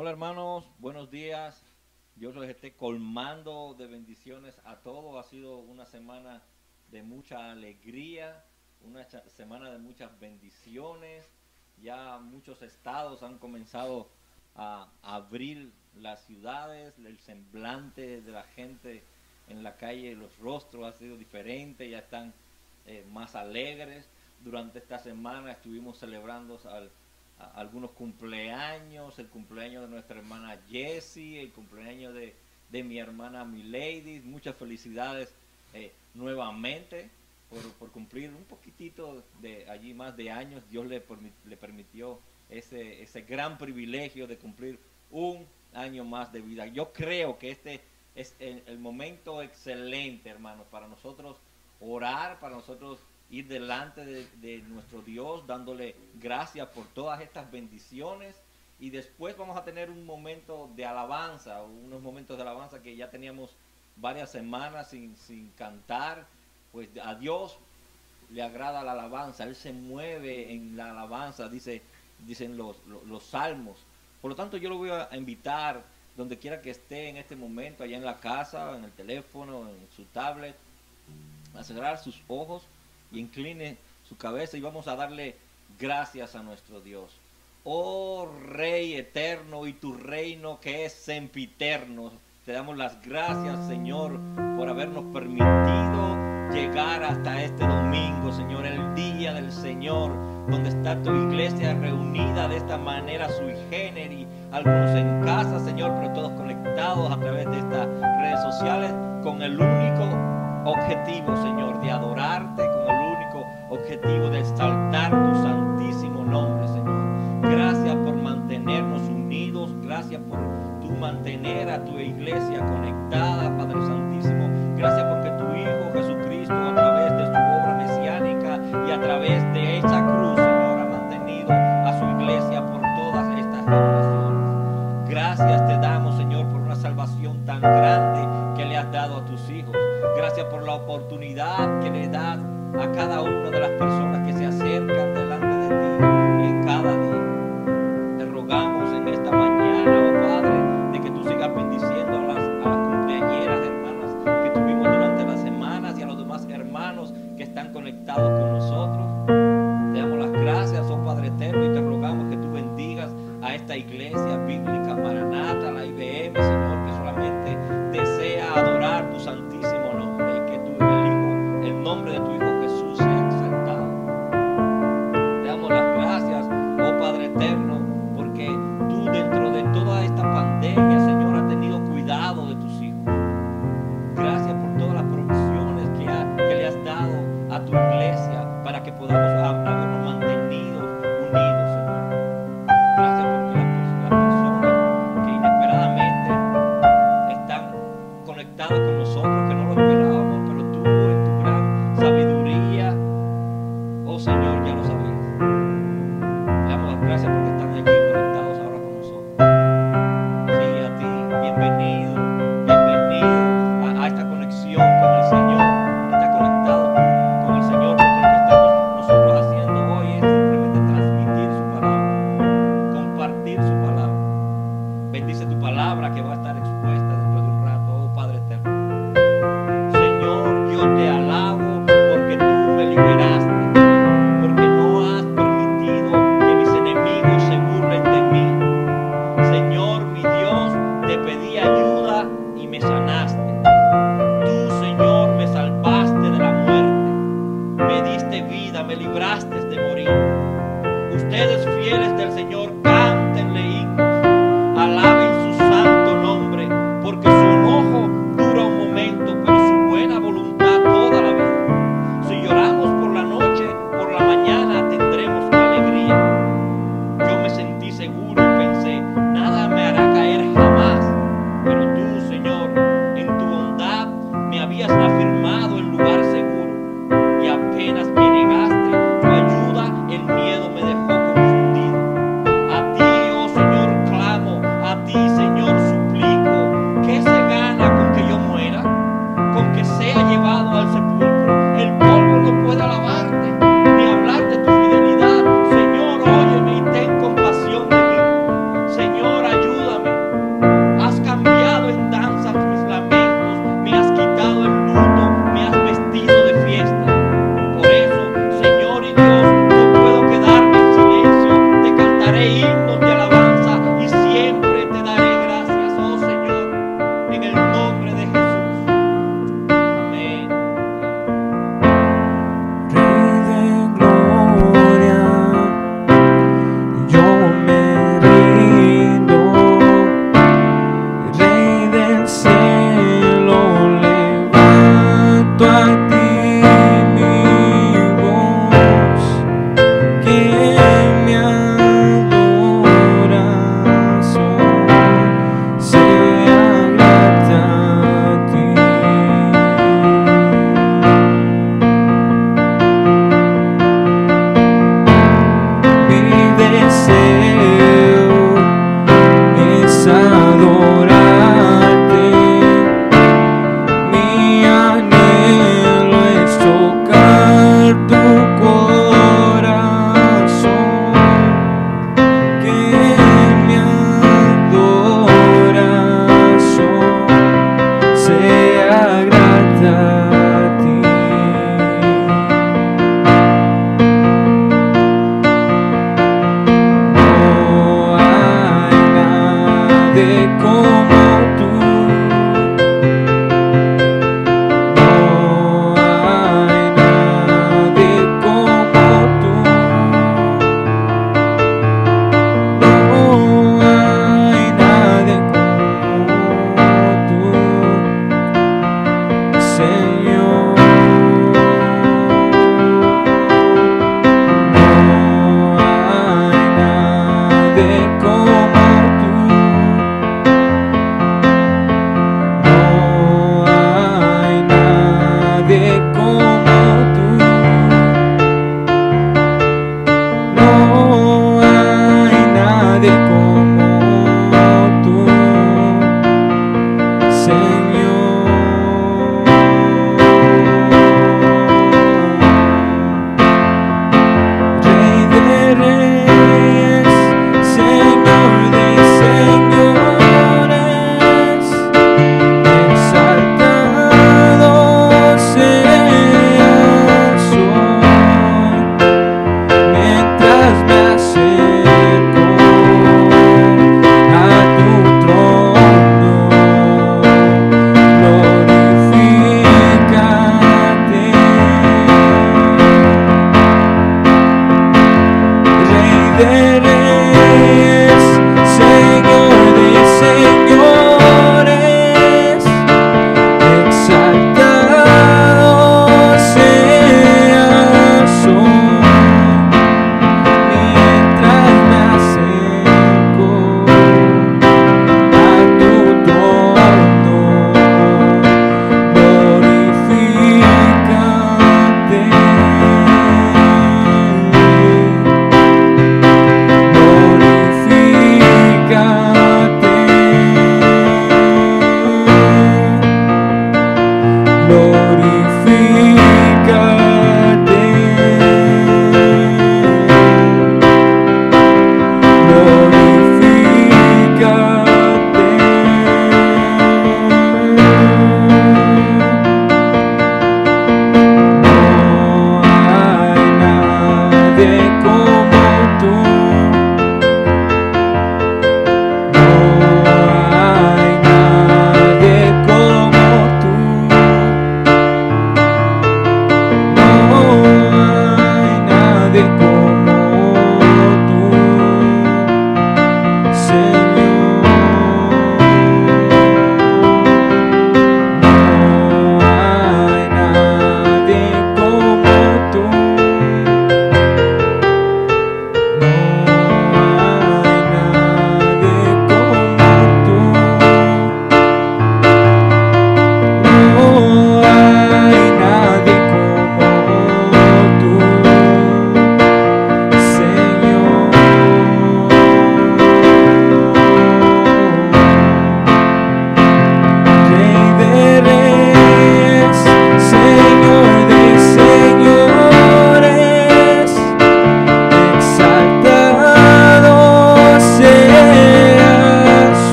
Hola hermanos, buenos días. Dios los esté colmando de bendiciones a todos. Ha sido una semana de mucha alegría, una semana de muchas bendiciones. Ya muchos estados han comenzado a abrir las ciudades, el semblante de la gente en la calle, los rostros ha sido diferente, ya están más alegres. Durante esta semana estuvimos celebrando algunos cumpleaños, el cumpleaños de nuestra hermana Jessie, el cumpleaños de mi hermana Milady. Muchas felicidades nuevamente por cumplir un poquitito de allí más de años. Dios le permitió ese gran privilegio de cumplir un año más de vida. Yo creo que este es el momento excelente, hermanos, para nosotros orar, para nosotros ir delante de nuestro Dios, dándole gracias por todas estas bendiciones. Y después vamos a tener un momento de alabanza, unos momentos de alabanza que ya teníamos varias semanas sin cantar. Pues a Dios le agrada la alabanza, Él se mueve en la alabanza, dicen los salmos. Por lo tanto, yo lo voy a invitar, donde quiera que esté en este momento, allá en la casa, en el teléfono, en su tablet, a cerrar sus ojos y incline su cabeza y vamos a darle gracias a nuestro Dios. Oh Rey eterno, y tu reino que es sempiterno, te damos las gracias, Señor, por habernos permitido llegar hasta este domingo, Señor, el día del Señor, donde está tu iglesia reunida de esta manera sui generis, algunos en casa, Señor, pero todos conectados a través de estas redes sociales con el único objetivo, Señor, de adorarte, con el único objetivo de exaltar tu santísimo nombre, Señor. Gracias por mantenernos unidos, gracias por tu mantener a tu iglesia conectada, Padre Santísimo. Gracias porque tu Hijo Jesucristo, a través de su obra mesiánica y a través de esa cruz, Señor, ha mantenido a su iglesia por todas estas generaciones. Gracias te damos, Señor, por una salvación tan grande que le has dado a tus hijos. Gracias por la oportunidad que le das a cada una de las personas que se acercan delante de ti en cada día. Te rogamos en esta mañana, oh Padre, de que tú sigas bendiciendo a las cumpleañeras, hermanas, que tuvimos durante las semanas, y a los demás hermanos que están conectados con nosotros. Te damos las gracias, oh Padre eterno, y te rogamos que tú bendigas a esta iglesia bíblica Maranata, la IBM, Señor, que solamente desea adorar tu santísimo nombre, y que el nombre de tu Hijo Jesús sea exaltado. Te damos las gracias, oh Padre eterno, porque tú dentro de toda esta pandemia, Señor, has tenido cuidado de tus hijos. Gracias por todas las provisiones que le has dado a tu iglesia para que podamos habernos mantenido unidos, Señor. Gracias porque las personas que inesperadamente están conectadas con nosotros, que no lo esperábamos, pero tú en tu gran sabiduría, oh Señor, ya lo sabías. Le damos las gracias porque están aquí conectados ahora con nosotros. Sí, a ti, bienvenido a esta conexión con el Señor. Está conectado con el Señor, porque lo que estamos nosotros haciendo hoy es simplemente transmitir su palabra, compartir su palabra. Bendice tu palabra que va a estar expuesta dentro de un rato, oh Padre eterno. Señor, yo te alabo porque tú me liberaste, porque no has permitido que mis enemigos se burlen de mí. Señor, mi Dios, te pedí ayuda y me sanaste. Tú, Señor, me salvaste de la muerte, me diste vida, me libraste de morir. Ustedes fieles del Señor, cántenle himnos, alaben su santo nombre, porque su enojo dura un momento, pero su buena voluntad toda la vida. Si lloramos por la noche, por la mañana tendremos alegría. Yo me sentí seguro y pensé, nada me hará caer jamás. Pero tú, Señor, en tu bondad me habías afirmado en lugar seguro, y apenas me negaste tu ayuda, el miedo me dejó confundido. A ti, oh Señor, clamo, a ti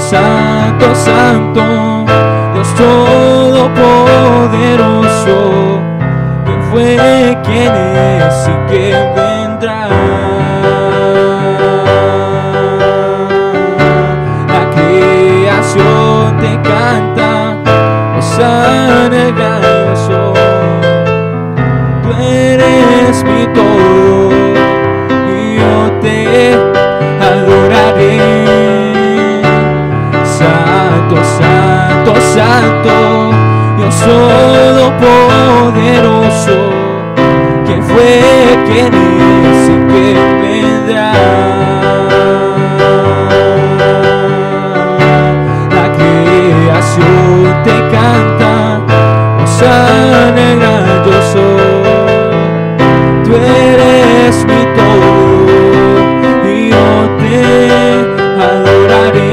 santo, santo, Dios todopoderoso, ¿quién fue, quién es y quién vendrá? La creación te canta, hosana el gran yo soy. Tú eres mi todo y yo te adoraré. Santo, santo, santo, Dios todopoderoso, ¿quién fue, quién es y quién vendrá? La creación te canta, hosana el gran yo soy. Tú eres mi todo y yo te adoraré.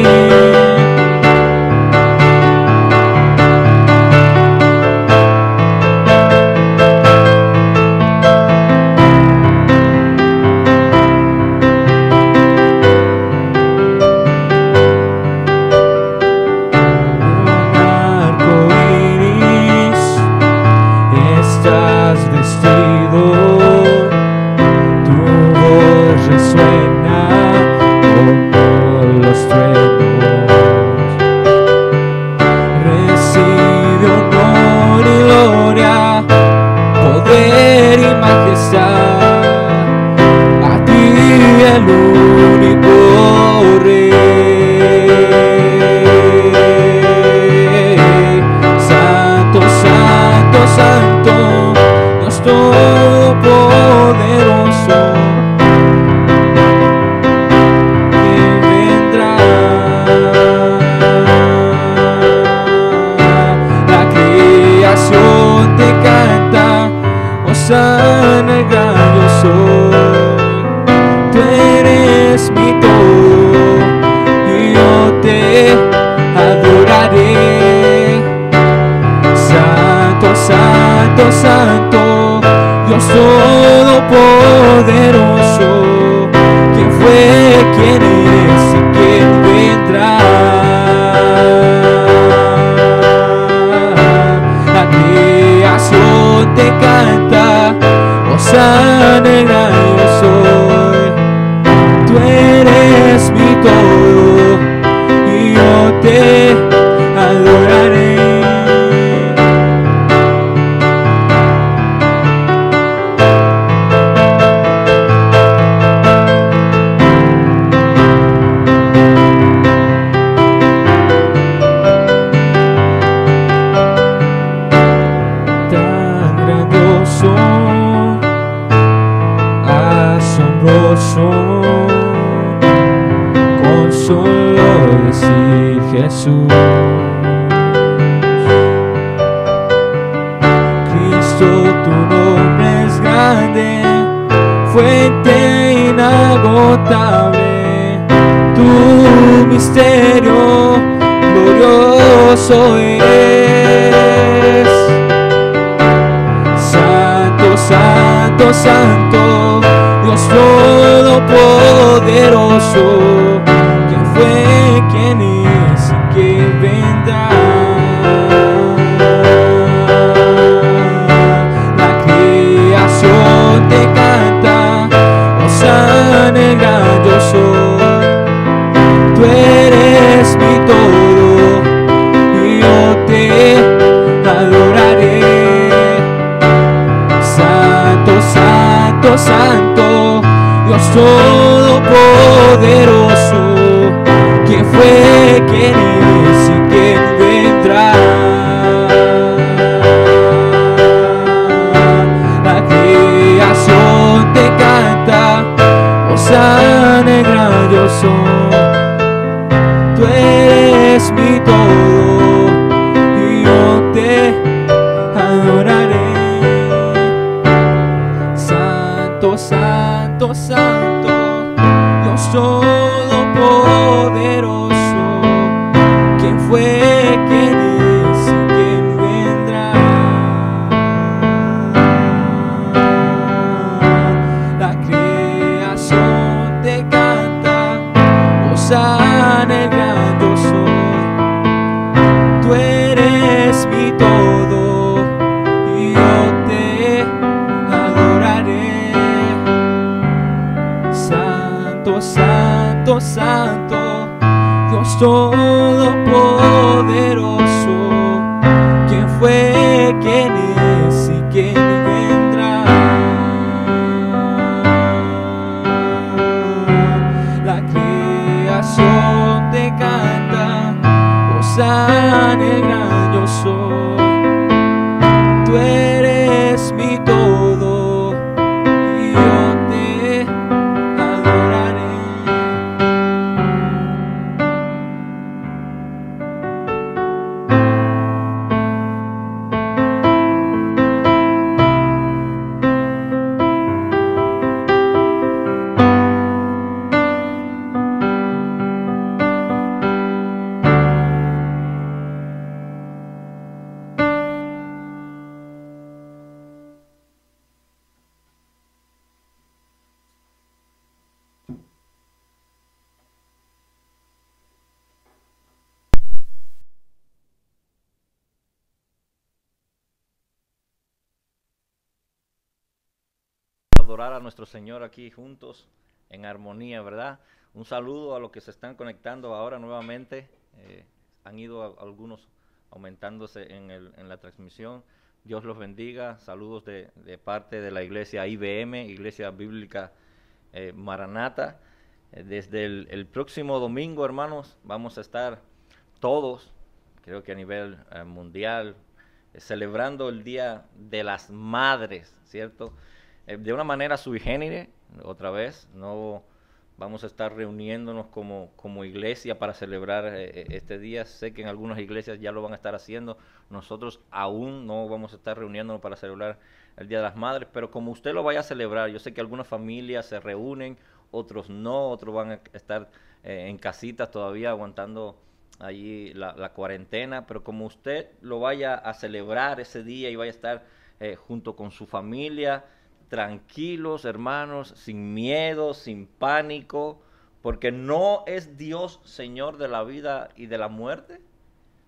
Hosana el gran yo soy. Tú eres mi todo y yo te adoraré. Santo, santo, santo, Dios todopoderoso, ¿quién fue, quién es y quién vendrá? La creación te canta, hosana el gran yo soy. Tú eres mi todo y yo te adoraré. Tan grandioso, asombroso, con solo decir Jesús. Cristo, tu nombre es grande, fuente inagotable, tu misterio glorioso es. Santo, santo, santo, Dios todopoderoso, ¿quién fue, quién es y quién vendrá? La creación te canta, hosana el gran yo soy. Tú eres mi todo y yo te adoraré. Santo, santo, santo, Dios todopoderoso, ¿quién fue, quién es y quién vendrá? La creación te canta, hosana el gran yo soy. Tú eres mi todo y yo te adoraré. Santo, santo, santo, Dios todopoderoso, ¿quién fue, quién es y quién vendrá? La creación te canta, hosana el gran yo soy. Santo, Dios Todopoderoso, ¿quién fue, quién es y quién vendrá? La creación te canta, Hosana el gran yo soy. Tú eres mi todo y yo te adoraré. Adorar a nuestro Señor aquí juntos en armonía, ¿verdad? Un saludo a los que se están conectando ahora nuevamente. Han ido algunos aumentándose en la transmisión. Dios los bendiga. Saludos de parte de la iglesia IBM, Iglesia Bíblica Maranata. Desde el próximo domingo, hermanos, vamos a estar todos, creo que a nivel mundial, celebrando el Día de las Madres, ¿cierto? De una manera sui generis, otra vez, no vamos a estar reuniéndonos como iglesia para celebrar este día. Sé que en algunas iglesias ya lo van a estar haciendo. Nosotros aún no vamos a estar reuniéndonos para celebrar el Día de las Madres, pero como usted lo vaya a celebrar, yo sé que algunas familias se reúnen, otros no, otros van a estar en casitas todavía aguantando allí la cuarentena, pero como usted lo vaya a celebrar ese día y vaya a estar junto con su familia, tranquilos, hermanos, sin miedo, sin pánico, porque no es Dios Señor de la vida y de la muerte.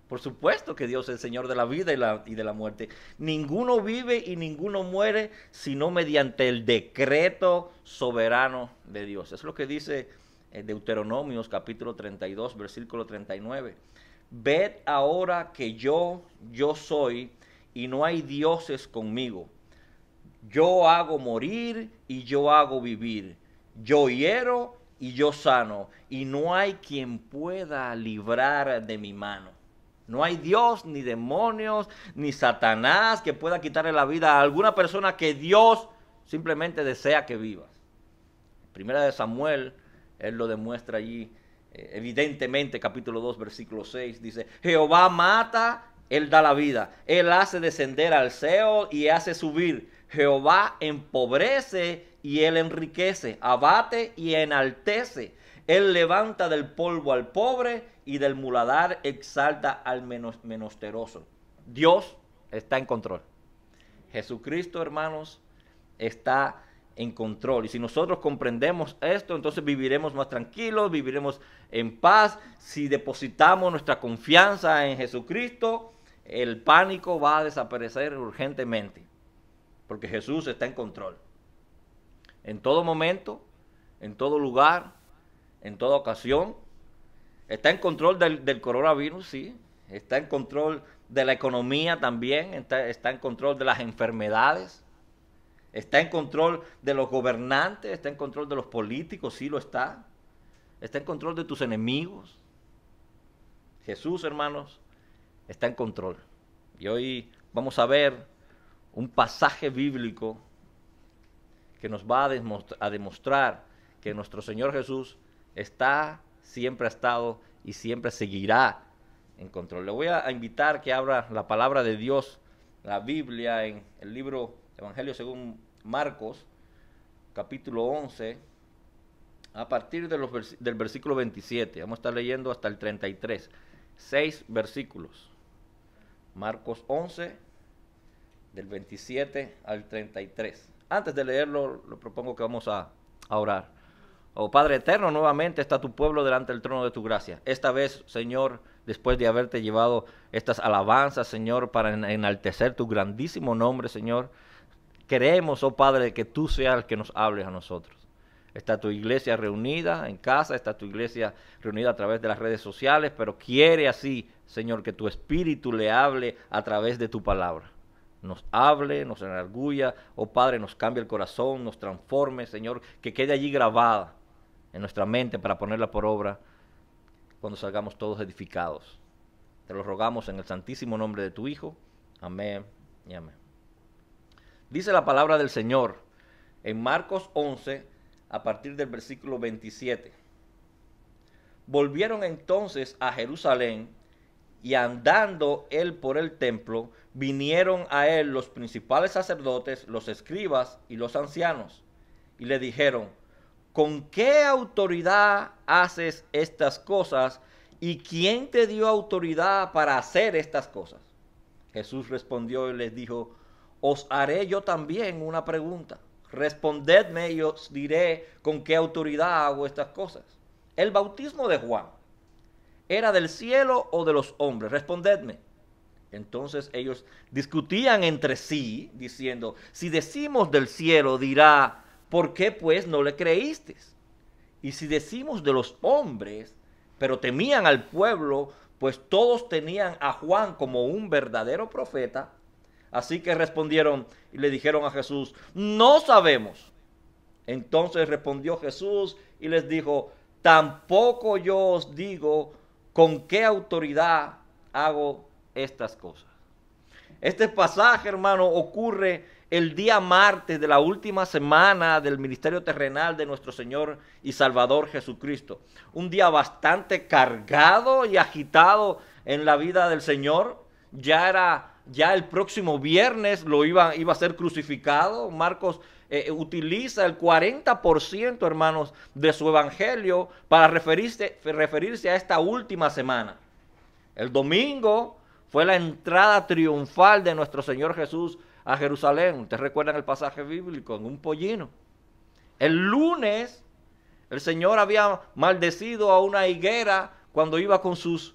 Por supuesto que Dios es Señor de la vida y de la muerte. Ninguno vive y ninguno muere sino mediante el decreto soberano de Dios. Es lo que dice Deuteronomios capítulo 32, versículo 39. Ved ahora que yo soy y no hay dioses conmigo. Yo hago morir y yo hago vivir. Yo hiero y yo sano. Y no hay quien pueda librar de mi mano. No hay Dios, ni demonios, ni Satanás que pueda quitarle la vida a alguna persona que Dios simplemente desea que vivas. Primera de Samuel, él lo demuestra allí evidentemente, capítulo 2, versículo 6, dice: Jehová mata, él da la vida. Él hace descender al Seol y hace subir. Jehová empobrece y él enriquece, abate y enaltece. Él levanta del polvo al pobre y del muladar exalta al menesteroso. Dios está en control. Jesucristo, hermanos, está en control. Y si nosotros comprendemos esto, entonces viviremos más tranquilos, viviremos en paz. Si depositamos nuestra confianza en Jesucristo, el pánico va a desaparecer urgentemente. Porque Jesús está en control. En todo momento, en todo lugar, en toda ocasión. Está en control del coronavirus, sí. Está en control de la economía también. Está en control de las enfermedades. Está en control de los gobernantes. Está en control de los políticos, sí lo está. Está en control de tus enemigos. Jesús, hermanos, está en control. Y hoy vamos a ver un pasaje bíblico que nos va a demostrar que nuestro Señor Jesús está, siempre ha estado y siempre seguirá en control. Le voy a invitar que abra la palabra de Dios, la Biblia, en el libro Evangelio según Marcos, capítulo 11, a partir del versículo 27. Vamos a estar leyendo hasta el 33. 6 versículos. Marcos 11, del 27 al 33. Antes de leerlo, le propongo que vamos a orar. Oh Padre eterno, nuevamente está tu pueblo delante del trono de tu gracia. Esta vez, Señor, después de haberte llevado estas alabanzas, Señor, para enaltecer tu grandísimo nombre, Señor, queremos, oh Padre, que tú seas el que nos hables a nosotros. Está tu iglesia reunida en casa, está tu iglesia reunida a través de las redes sociales, pero quiere así, Señor, que tu Espíritu le hable a través de tu palabra. Nos hable, nos enargulla, oh Padre, nos cambie el corazón, nos transforme, Señor, que quede allí grabada en nuestra mente para ponerla por obra cuando salgamos todos edificados. Te lo rogamos en el santísimo nombre de tu Hijo. Amén y amén. Dice la palabra del Señor en Marcos 11, a partir del versículo 27. Volvieron entonces a Jerusalén, y andando él por el templo, vinieron a él los principales sacerdotes, los escribas y los ancianos, y le dijeron: ¿con qué autoridad haces estas cosas? ¿Y quién te dio autoridad para hacer estas cosas? Jesús respondió y les dijo: os haré yo también una pregunta. Respondedme y os diré con qué autoridad hago estas cosas. ¿El bautismo de Juan era del cielo o de los hombres? Respondedme. Entonces ellos discutían entre sí, diciendo: si decimos del cielo, dirá, ¿por qué pues no le creísteis? Y si decimos de los hombres, pero temían al pueblo, pues todos tenían a Juan como un verdadero profeta. Así que respondieron y le dijeron a Jesús: no sabemos. Entonces respondió Jesús y les dijo: tampoco yo os digo con qué autoridad hago estas cosas. Este pasaje, hermano, ocurre el día martes de la última semana del ministerio terrenal de nuestro Señor y Salvador Jesucristo. Un día bastante cargado y agitado en la vida del Señor. Ya el próximo viernes iba a ser crucificado. Marcos utiliza el 40%, hermanos, de su evangelio para referirse a esta última semana. El domingo fue la entrada triunfal de nuestro Señor Jesús a Jerusalén. Ustedes recuerdan el pasaje bíblico, en un pollino. El lunes el Señor había maldecido a una higuera cuando iba con sus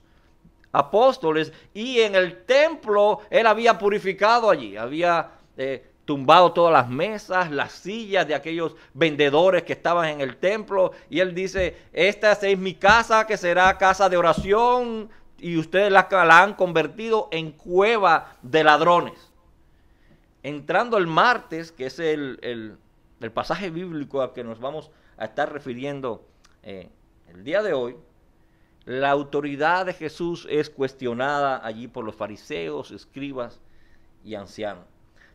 apóstoles, y en el templo él había purificado allí, había tumbado todas las mesas, las sillas de aquellos vendedores que estaban en el templo, y él dice: esta es mi casa, que será casa de oración, y ustedes la han convertido en cueva de ladrones. Entrando el martes, que es el pasaje bíblico al que nos vamos a estar refiriendo el día de hoy, la autoridad de Jesús es cuestionada allí por los fariseos, escribas y ancianos.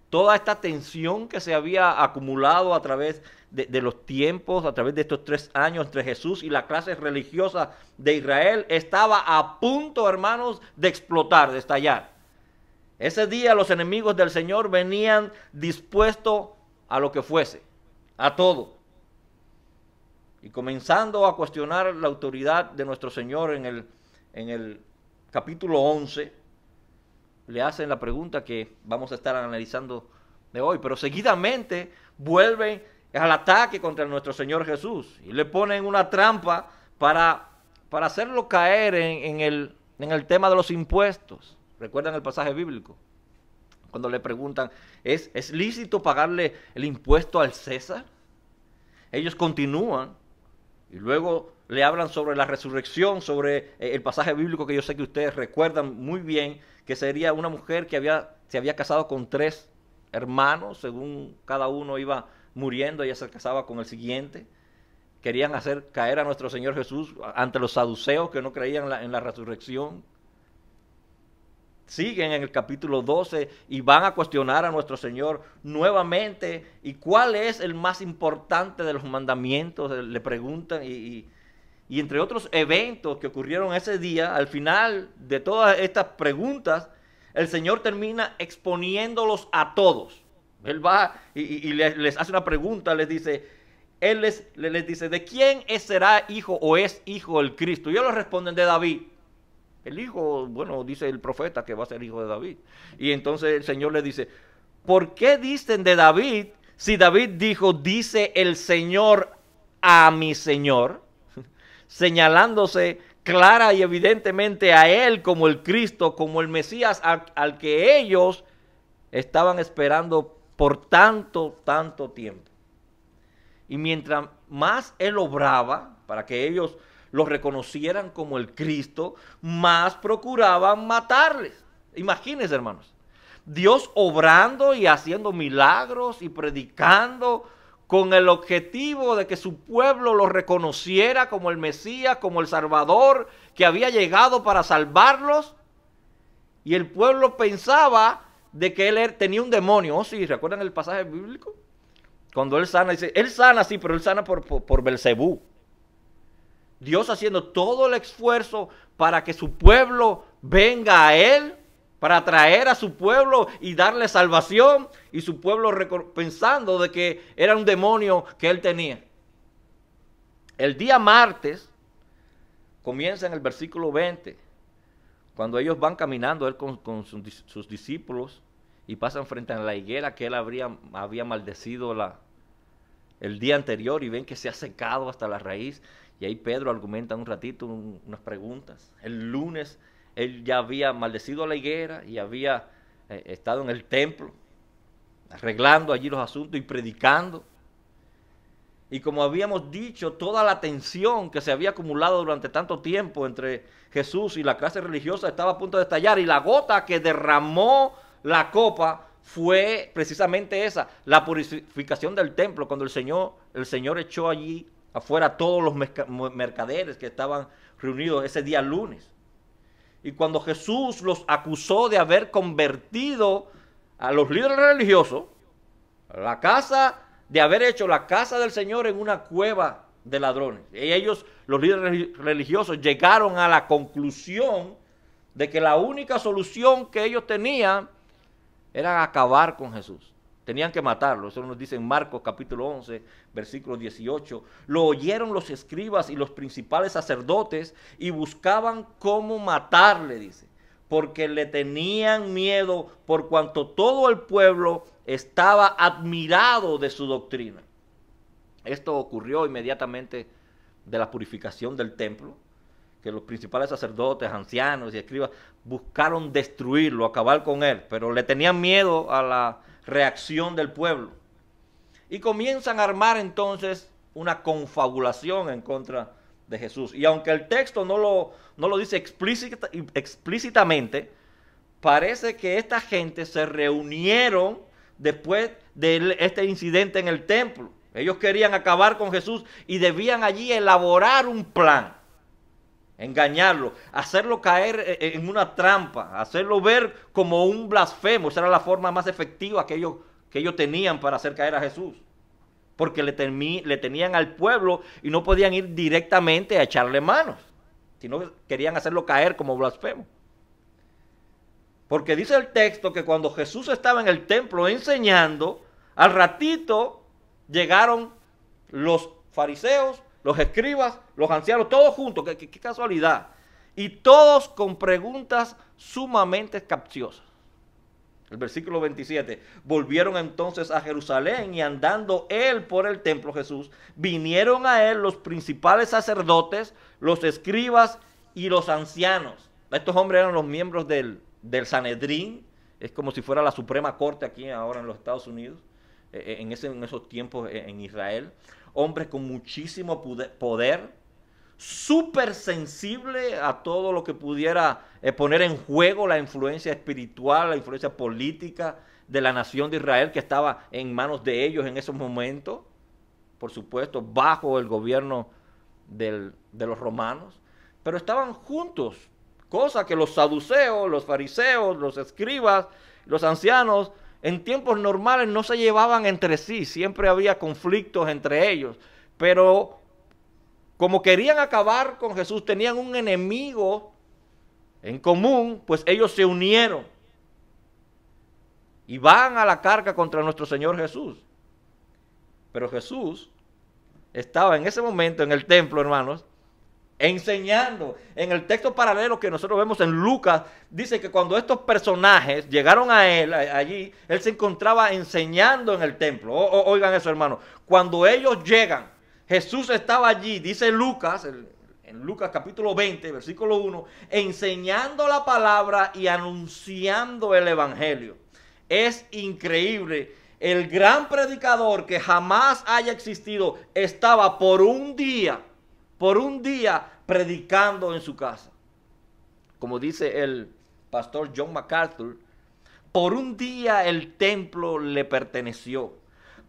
Toda esta tensión que se había acumulado a través de los tiempos, a través de estos 3 años entre Jesús y la clase religiosa de Israel, estaba a punto, hermanos, de explotar, de estallar. Ese día los enemigos del Señor venían dispuestos a lo que fuese, a todo. Y comenzando a cuestionar la autoridad de nuestro Señor en el capítulo 11, le hacen la pregunta que vamos a estar analizando de hoy. Pero seguidamente vuelven al ataque contra nuestro Señor Jesús y le ponen una trampa para hacerlo caer en el tema de los impuestos. ¿Recuerdan el pasaje bíblico? Cuando le preguntan: ¿es lícito pagarle el impuesto al César? Ellos continúan. Y luego le hablan sobre la resurrección, sobre el pasaje bíblico que yo sé que ustedes recuerdan muy bien, que sería una mujer que se había casado con 3 hermanos, según cada uno iba muriendo, ella se casaba con el siguiente. Querían hacer caer a nuestro Señor Jesús ante los saduceos que no creían en la resurrección. Siguen en el capítulo 12 y van a cuestionar a nuestro Señor nuevamente. ¿Y cuál es el más importante de los mandamientos? Le preguntan, y entre otros eventos que ocurrieron ese día, al final de todas estas preguntas, el Señor termina exponiéndolos a todos. Él va y les hace una pregunta, les dice, Él les dice: ¿de quién será hijo o es hijo el Cristo? Y ellos responden: de David. El hijo, bueno, dice el profeta que va a ser hijo de David. Y entonces el Señor le dice: ¿por qué dicen de David si David dijo: dice el Señor a mi Señor? Señalándose clara y evidentemente a él como el Cristo, como el Mesías al que ellos estaban esperando por tanto tiempo. y mientras más él obraba para que ellos lo reconocieran como el Cristo, más procuraban matarles. Imagínense, hermanos, Dios obrando y haciendo milagros y predicando con el objetivo de que su pueblo lo reconociera como el Mesías, como el Salvador que había llegado para salvarlos. Y el pueblo pensaba de que él tenía un demonio. Oh, sí, ¿recuerdan el pasaje bíblico? Cuando él sana, dice, él sana, sí, pero él sana por Belcebú. Dios haciendo todo el esfuerzo para que su pueblo venga a él, para atraer a su pueblo y darle salvación, y su pueblo pensando de que era un demonio que él tenía. El día martes comienza en el versículo 20, cuando ellos van caminando él con sus discípulos y pasan frente a la higuera que él había maldecido el día anterior, y ven que se ha secado hasta la raíz. Y ahí Pedro argumenta un ratito unas preguntas. El lunes él ya había maldecido a la higuera y había estado en el templo arreglando allí los asuntos y predicando. Y como habíamos dicho, toda la tensión que se había acumulado durante tanto tiempo entre Jesús y la clase religiosa estaba a punto de estallar, y la gota que derramó la copa fue precisamente esa, la purificación del templo, cuando el Señor echó allí afuera a todos los mercaderes que estaban reunidos ese día lunes. Y cuando Jesús los acusó de haber convertido a los líderes religiosos, de haber hecho la casa del Señor en una cueva de ladrones. Y ellos, los líderes religiosos, llegaron a la conclusión de que la única solución que ellos tenían era acabar con Jesús. Tenían que matarlo. Eso nos dice en Marcos capítulo 11, versículo 18. Lo oyeron los escribas y los principales sacerdotes y buscaban cómo matarle, dice, porque le tenían miedo, por cuanto todo el pueblo estaba admirado de su doctrina. Esto ocurrió inmediatamente de la purificación del templo, que los principales sacerdotes, ancianos y escribas buscaron destruirlo, acabar con él, pero le tenían miedo a la reacción del pueblo. Y comienzan a armar entonces una confabulación en contra de Jesús. Y aunque el texto no lo dice explícitamente, parece que esta gente se reunieron después de este incidente en el templo. Ellos querían acabar con Jesús y debían allí elaborar un plan, engañarlo, hacerlo caer en una trampa, hacerlo ver como un blasfemo. Esa era la forma más efectiva que ellos tenían para hacer caer a Jesús, porque le tenían al pueblo y no podían ir directamente a echarle manos, sino querían hacerlo caer como blasfemo. Porque dice el texto que cuando Jesús estaba en el templo enseñando, al ratito llegaron los fariseos, los escribas, los ancianos, todos juntos, qué casualidad. Y todos con preguntas sumamente capciosas. El versículo 27, volvieron entonces a Jerusalén, y andando él por el templo, Jesús, vinieron a él los principales sacerdotes, los escribas y los ancianos. Estos hombres eran los miembros del Sanedrín, es como si fuera la Suprema Corte aquí ahora en los Estados Unidos, en esos tiempos en Israel. Hombres con muchísimo poder, súper sensible a todo lo que pudiera poner en juego la influencia espiritual, la influencia política de la nación de Israel, que estaba en manos de ellos en esos momentos, por supuesto, bajo el gobierno de los romanos, pero estaban juntos, cosa que los saduceos, los fariseos, los escribas, los ancianos, en tiempos normales no se llevaban entre sí, siempre había conflictos entre ellos, pero como querían acabar con Jesús, tenían un enemigo en común, pues ellos se unieron y van a la carga contra nuestro Señor Jesús. Pero Jesús estaba en ese momento en el templo, hermanos, enseñando. En el texto paralelo que nosotros vemos en Lucas, dice que cuando estos personajes llegaron a él, allí, él se encontraba enseñando en el templo. Oigan eso, hermanos. Cuando ellos llegan, Jesús estaba allí, dice Lucas, en Lucas capítulo 20, versículo 1, enseñando la palabra y anunciando el evangelio. Es increíble el gran predicador que jamás haya existido estaba por un día predicando en su casa. Como dice el pastor John MacArthur, por un día el templo le perteneció.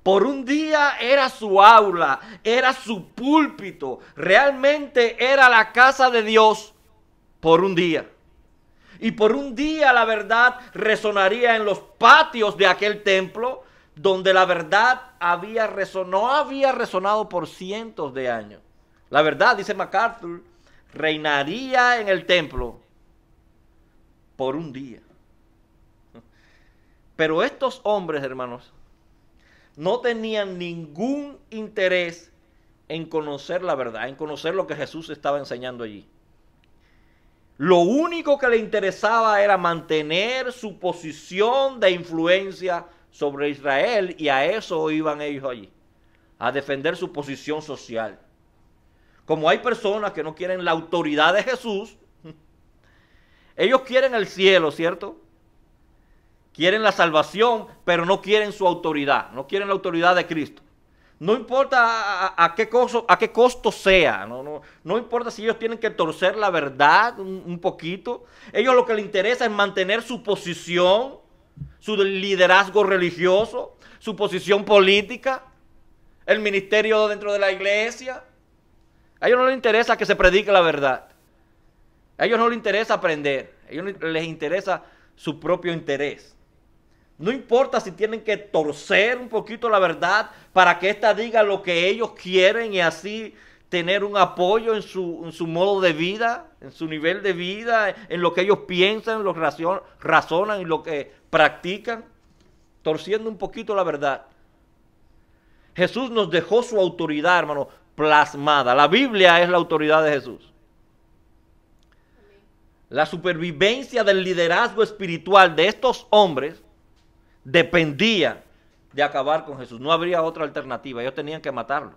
Por un día era su aula, era su púlpito, realmente era la casa de Dios por un día. Y por un día la verdad resonaría en los patios de aquel templo, donde la verdad no había resonado por cientos de años. La verdad, dice MacArthur, reinaría en el templo por un día. Pero estos hombres, hermanos, no tenían ningún interés en conocer la verdad, en conocer lo que Jesús estaba enseñando allí. Lo único que le interesaba era mantener su posición de influencia sobre Israel, y a eso iban ellos allí, a defender su posición social. Como hay personas que no quieren la autoridad de Jesús, ellos quieren el cielo, ¿cierto? Quieren la salvación, pero no quieren su autoridad, no quieren la autoridad de Cristo. No importa a qué costo sea, no importa si ellos tienen que torcer la verdad un poquito. Ellos lo que les interesa es mantener su posición, su liderazgo religioso, su posición política, el ministerio dentro de la iglesia. A ellos no les interesa que se predique la verdad. A ellos no les interesa aprender. A ellos les interesa su propio interés. No importa si tienen que torcer un poquito la verdad para que ésta diga lo que ellos quieren y así tener un apoyo en su modo de vida, en su nivel de vida, en lo que ellos piensan, lo que razonan y lo que practican, torciendo un poquito la verdad. Jesús nos dejó su autoridad, hermano, plasmada. La Biblia es la autoridad de Jesús. La supervivencia del liderazgo espiritual de estos hombres dependía de acabar con Jesús. No habría otra alternativa. Ellos tenían que matarlo.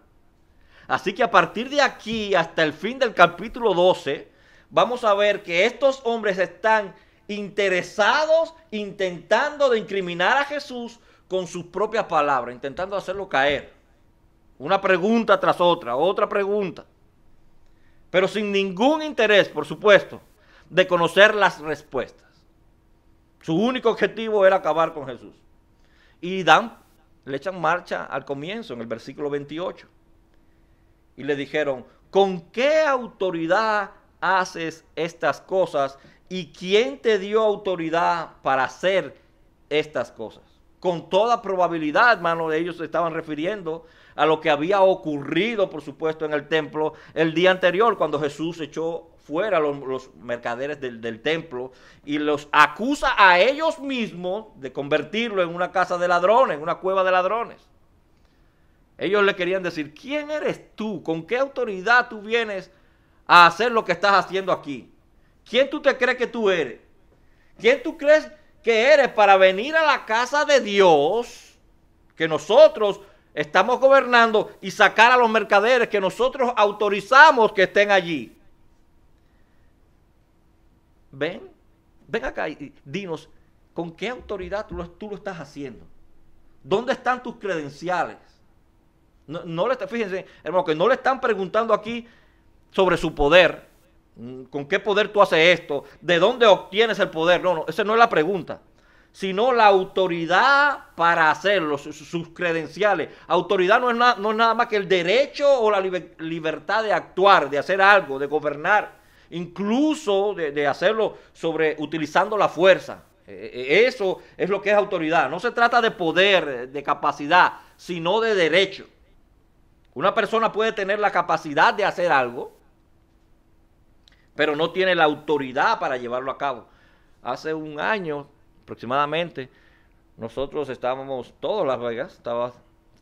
Así que a partir de aquí hasta el fin del capítulo 12, vamos a ver que estos hombres están interesados, intentando de incriminar a Jesús con sus propias palabras, intentando hacerlo caer. Una pregunta tras otra, otra pregunta. Pero sin ningún interés, por supuesto, de conocer las respuestas. Su único objetivo era acabar con Jesús. Y le echan marcha al comienzo, en el versículo 28. Y le dijeron, ¿con qué autoridad haces estas cosas? ¿Y quién te dio autoridad para hacer estas cosas? Con toda probabilidad, hermano, ellos se estaban refiriendo a lo que había ocurrido, por supuesto, en el templo el día anterior, cuando Jesús echó fuera los mercaderes del templo y los acusa a ellos mismos de convertirlo en una casa de ladrones, en una cueva de ladrones. Ellos le querían decir, ¿quién eres tú? ¿Con qué autoridad tú vienes a hacer lo que estás haciendo aquí? ¿Quién tú te crees que tú eres? ¿Quién tú crees que eres para venir a la casa de Dios, que nosotros estamos gobernando, y sacar a los mercaderes que nosotros autorizamos que estén allí? Ven acá y dinos, ¿con qué autoridad tú lo estás haciendo? ¿Dónde están tus credenciales? Fíjense, hermano, que no le están preguntando aquí sobre su poder. ¿Con qué poder tú haces esto? ¿De dónde obtienes el poder? No, esa no es la pregunta. Sino la autoridad para hacerlo, sus credenciales. Autoridad no es nada más que el derecho o la libertad de actuar, de hacer algo, de gobernar. Incluso de hacerlo utilizando la fuerza. Eso es lo que es autoridad. No se trata de poder, de capacidad, sino de derecho. Una persona puede tener la capacidad de hacer algo, pero no tiene la autoridad para llevarlo a cabo. Hace un año aproximadamente, nosotros estábamos, todas Las Vegas,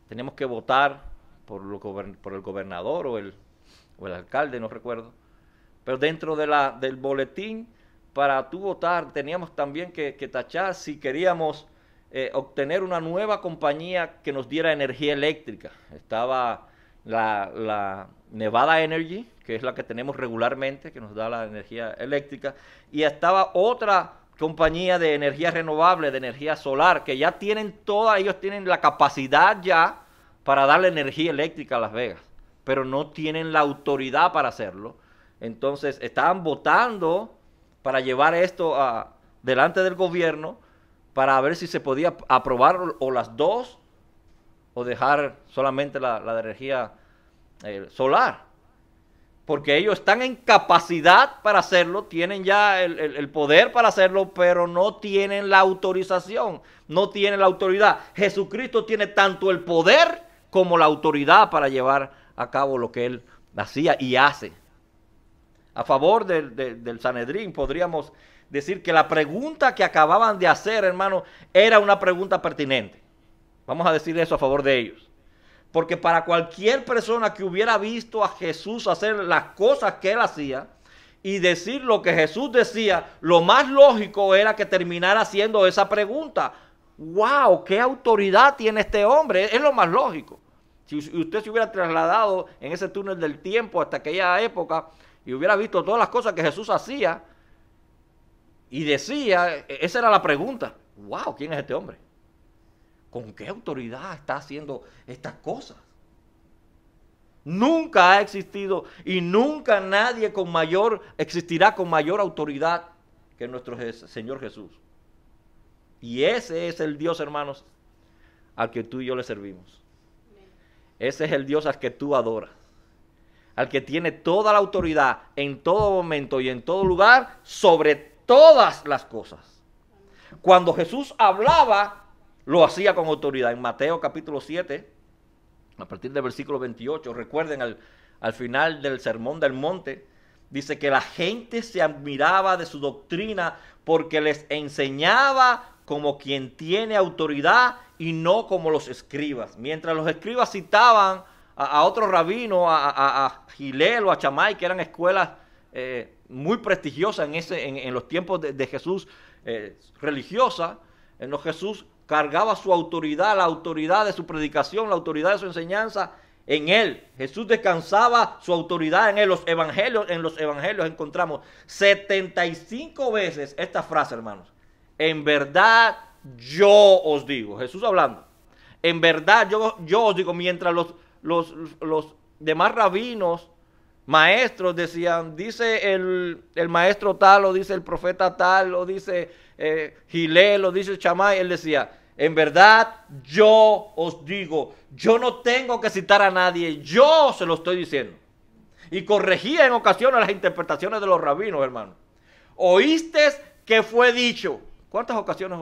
teníamos que votar por el gobernador o el alcalde, no recuerdo. Pero dentro del boletín, para tú votar, teníamos también que tachar si queríamos obtener una nueva compañía que nos diera energía eléctrica. Estaba la Nevada Energy, que es la que tenemos regularmente, que nos da la energía eléctrica, y estaba otra compañía de energía renovable, de energía solar, que ya tienen toda, ellos tienen la capacidad ya para darle energía eléctrica a Las Vegas, pero no tienen la autoridad para hacerlo. Entonces estaban votando para llevar esto delante del gobierno para ver si se podía aprobar o las dos o dejar solamente la de energía solar. Porque ellos están en capacidad para hacerlo, tienen ya el poder para hacerlo, pero no tienen la autorización, no tienen la autoridad. Jesucristo tiene tanto el poder como la autoridad para llevar a cabo lo que Él hacía y hace. A favor del Sanedrín podríamos decir que la pregunta que acababan de hacer, hermano, era una pregunta pertinente. Vamos a decir eso a favor de ellos. Porque para cualquier persona que hubiera visto a Jesús hacer las cosas que Él hacía y decir lo que Jesús decía, lo más lógico era que terminara haciendo esa pregunta. ¡Wow! ¿Qué autoridad tiene este hombre? Es lo más lógico. Si usted se hubiera trasladado en ese túnel del tiempo hasta aquella época y hubiera visto todas las cosas que Jesús hacía y decía, esa era la pregunta. ¡Wow! ¿Quién es este hombre? ¿Con qué autoridad está haciendo estas cosas? Nunca ha existido y nunca nadie existirá con mayor autoridad que nuestro Señor Jesús. Y ese es el Dios, hermanos, al que tú y yo le servimos. Ese es el Dios al que tú adoras. Al que tiene toda la autoridad en todo momento y en todo lugar sobre todas las cosas. Cuando Jesús hablaba, lo hacía con autoridad. En Mateo capítulo 7, a partir del versículo 28, recuerden al final del Sermón del Monte, dice que la gente se admiraba de su doctrina porque les enseñaba como quien tiene autoridad y no como los escribas. Mientras los escribas citaban a otros rabinos, a Gilel o a Chamay, que eran escuelas muy prestigiosas en los tiempos de Jesús, religiosas, en los Jesús cargaba su autoridad, la autoridad de su predicación, la autoridad de su enseñanza en Él. Jesús descansaba su autoridad en Él. En los evangelios encontramos 75 veces esta frase, hermanos. En verdad yo os digo. Jesús hablando. En verdad yo os digo. Mientras los demás rabinos, maestros decían, dice el maestro tal, o dice el profeta tal, o dice Gilel, o dice Chamay, él decía, en verdad yo os digo, yo no tengo que citar a nadie, yo se lo estoy diciendo. Y corregía en ocasiones las interpretaciones de los rabinos, hermano. Oíste que fue dicho. ¿Cuántas ocasiones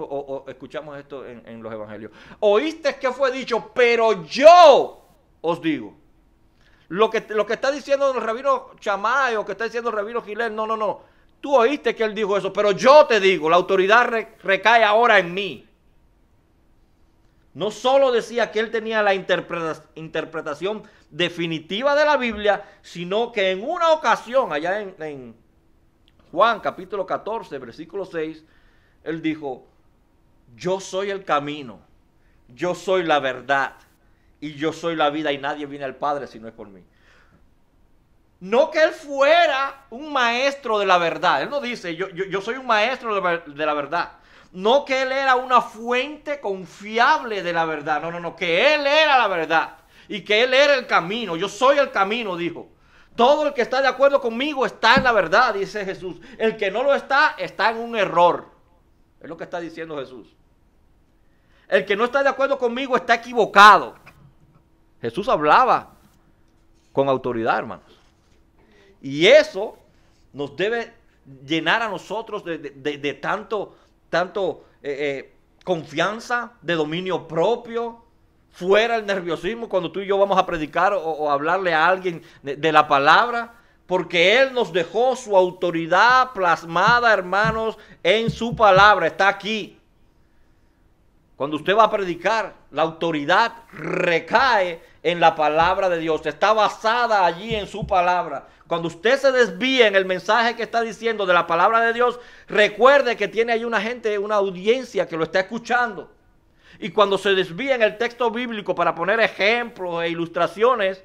escuchamos esto en los evangelios? Oíste que fue dicho, pero yo os digo. Lo que está diciendo el rabino Chamay o que está diciendo el rabino Gilel, no. Tú oíste que él dijo eso, pero yo te digo, la autoridad recae ahora en mí. No solo decía que él tenía la interpretación definitiva de la Biblia, sino que en una ocasión, allá en Juan capítulo 14, versículo 6, él dijo, yo soy el camino, yo soy la verdad y yo soy la vida y nadie viene al Padre si no es por mí. No que él fuera un maestro de la verdad. Él no dice, yo soy un maestro de la verdad. No que él era una fuente confiable de la verdad. No, que él era la verdad. Y que él era el camino. Yo soy el camino, dijo. Todo el que está de acuerdo conmigo está en la verdad, dice Jesús. El que no lo está en un error. Es lo que está diciendo Jesús. El que no está de acuerdo conmigo está equivocado. Jesús hablaba con autoridad, hermanos. Y eso nos debe llenar a nosotros de tanto confianza, de dominio propio, fuera el nerviosismo cuando tú y yo vamos a predicar o hablarle a alguien de la palabra, porque Él nos dejó su autoridad plasmada, hermanos, en su palabra, está aquí. Cuando usted va a predicar, la autoridad recae en la palabra de Dios, está basada allí en su palabra. Cuando usted se desvía en el mensaje que está diciendo de la palabra de Dios, recuerde que tiene ahí una gente, una audiencia que lo está escuchando. Y cuando se desvía en el texto bíblico para poner ejemplos e ilustraciones,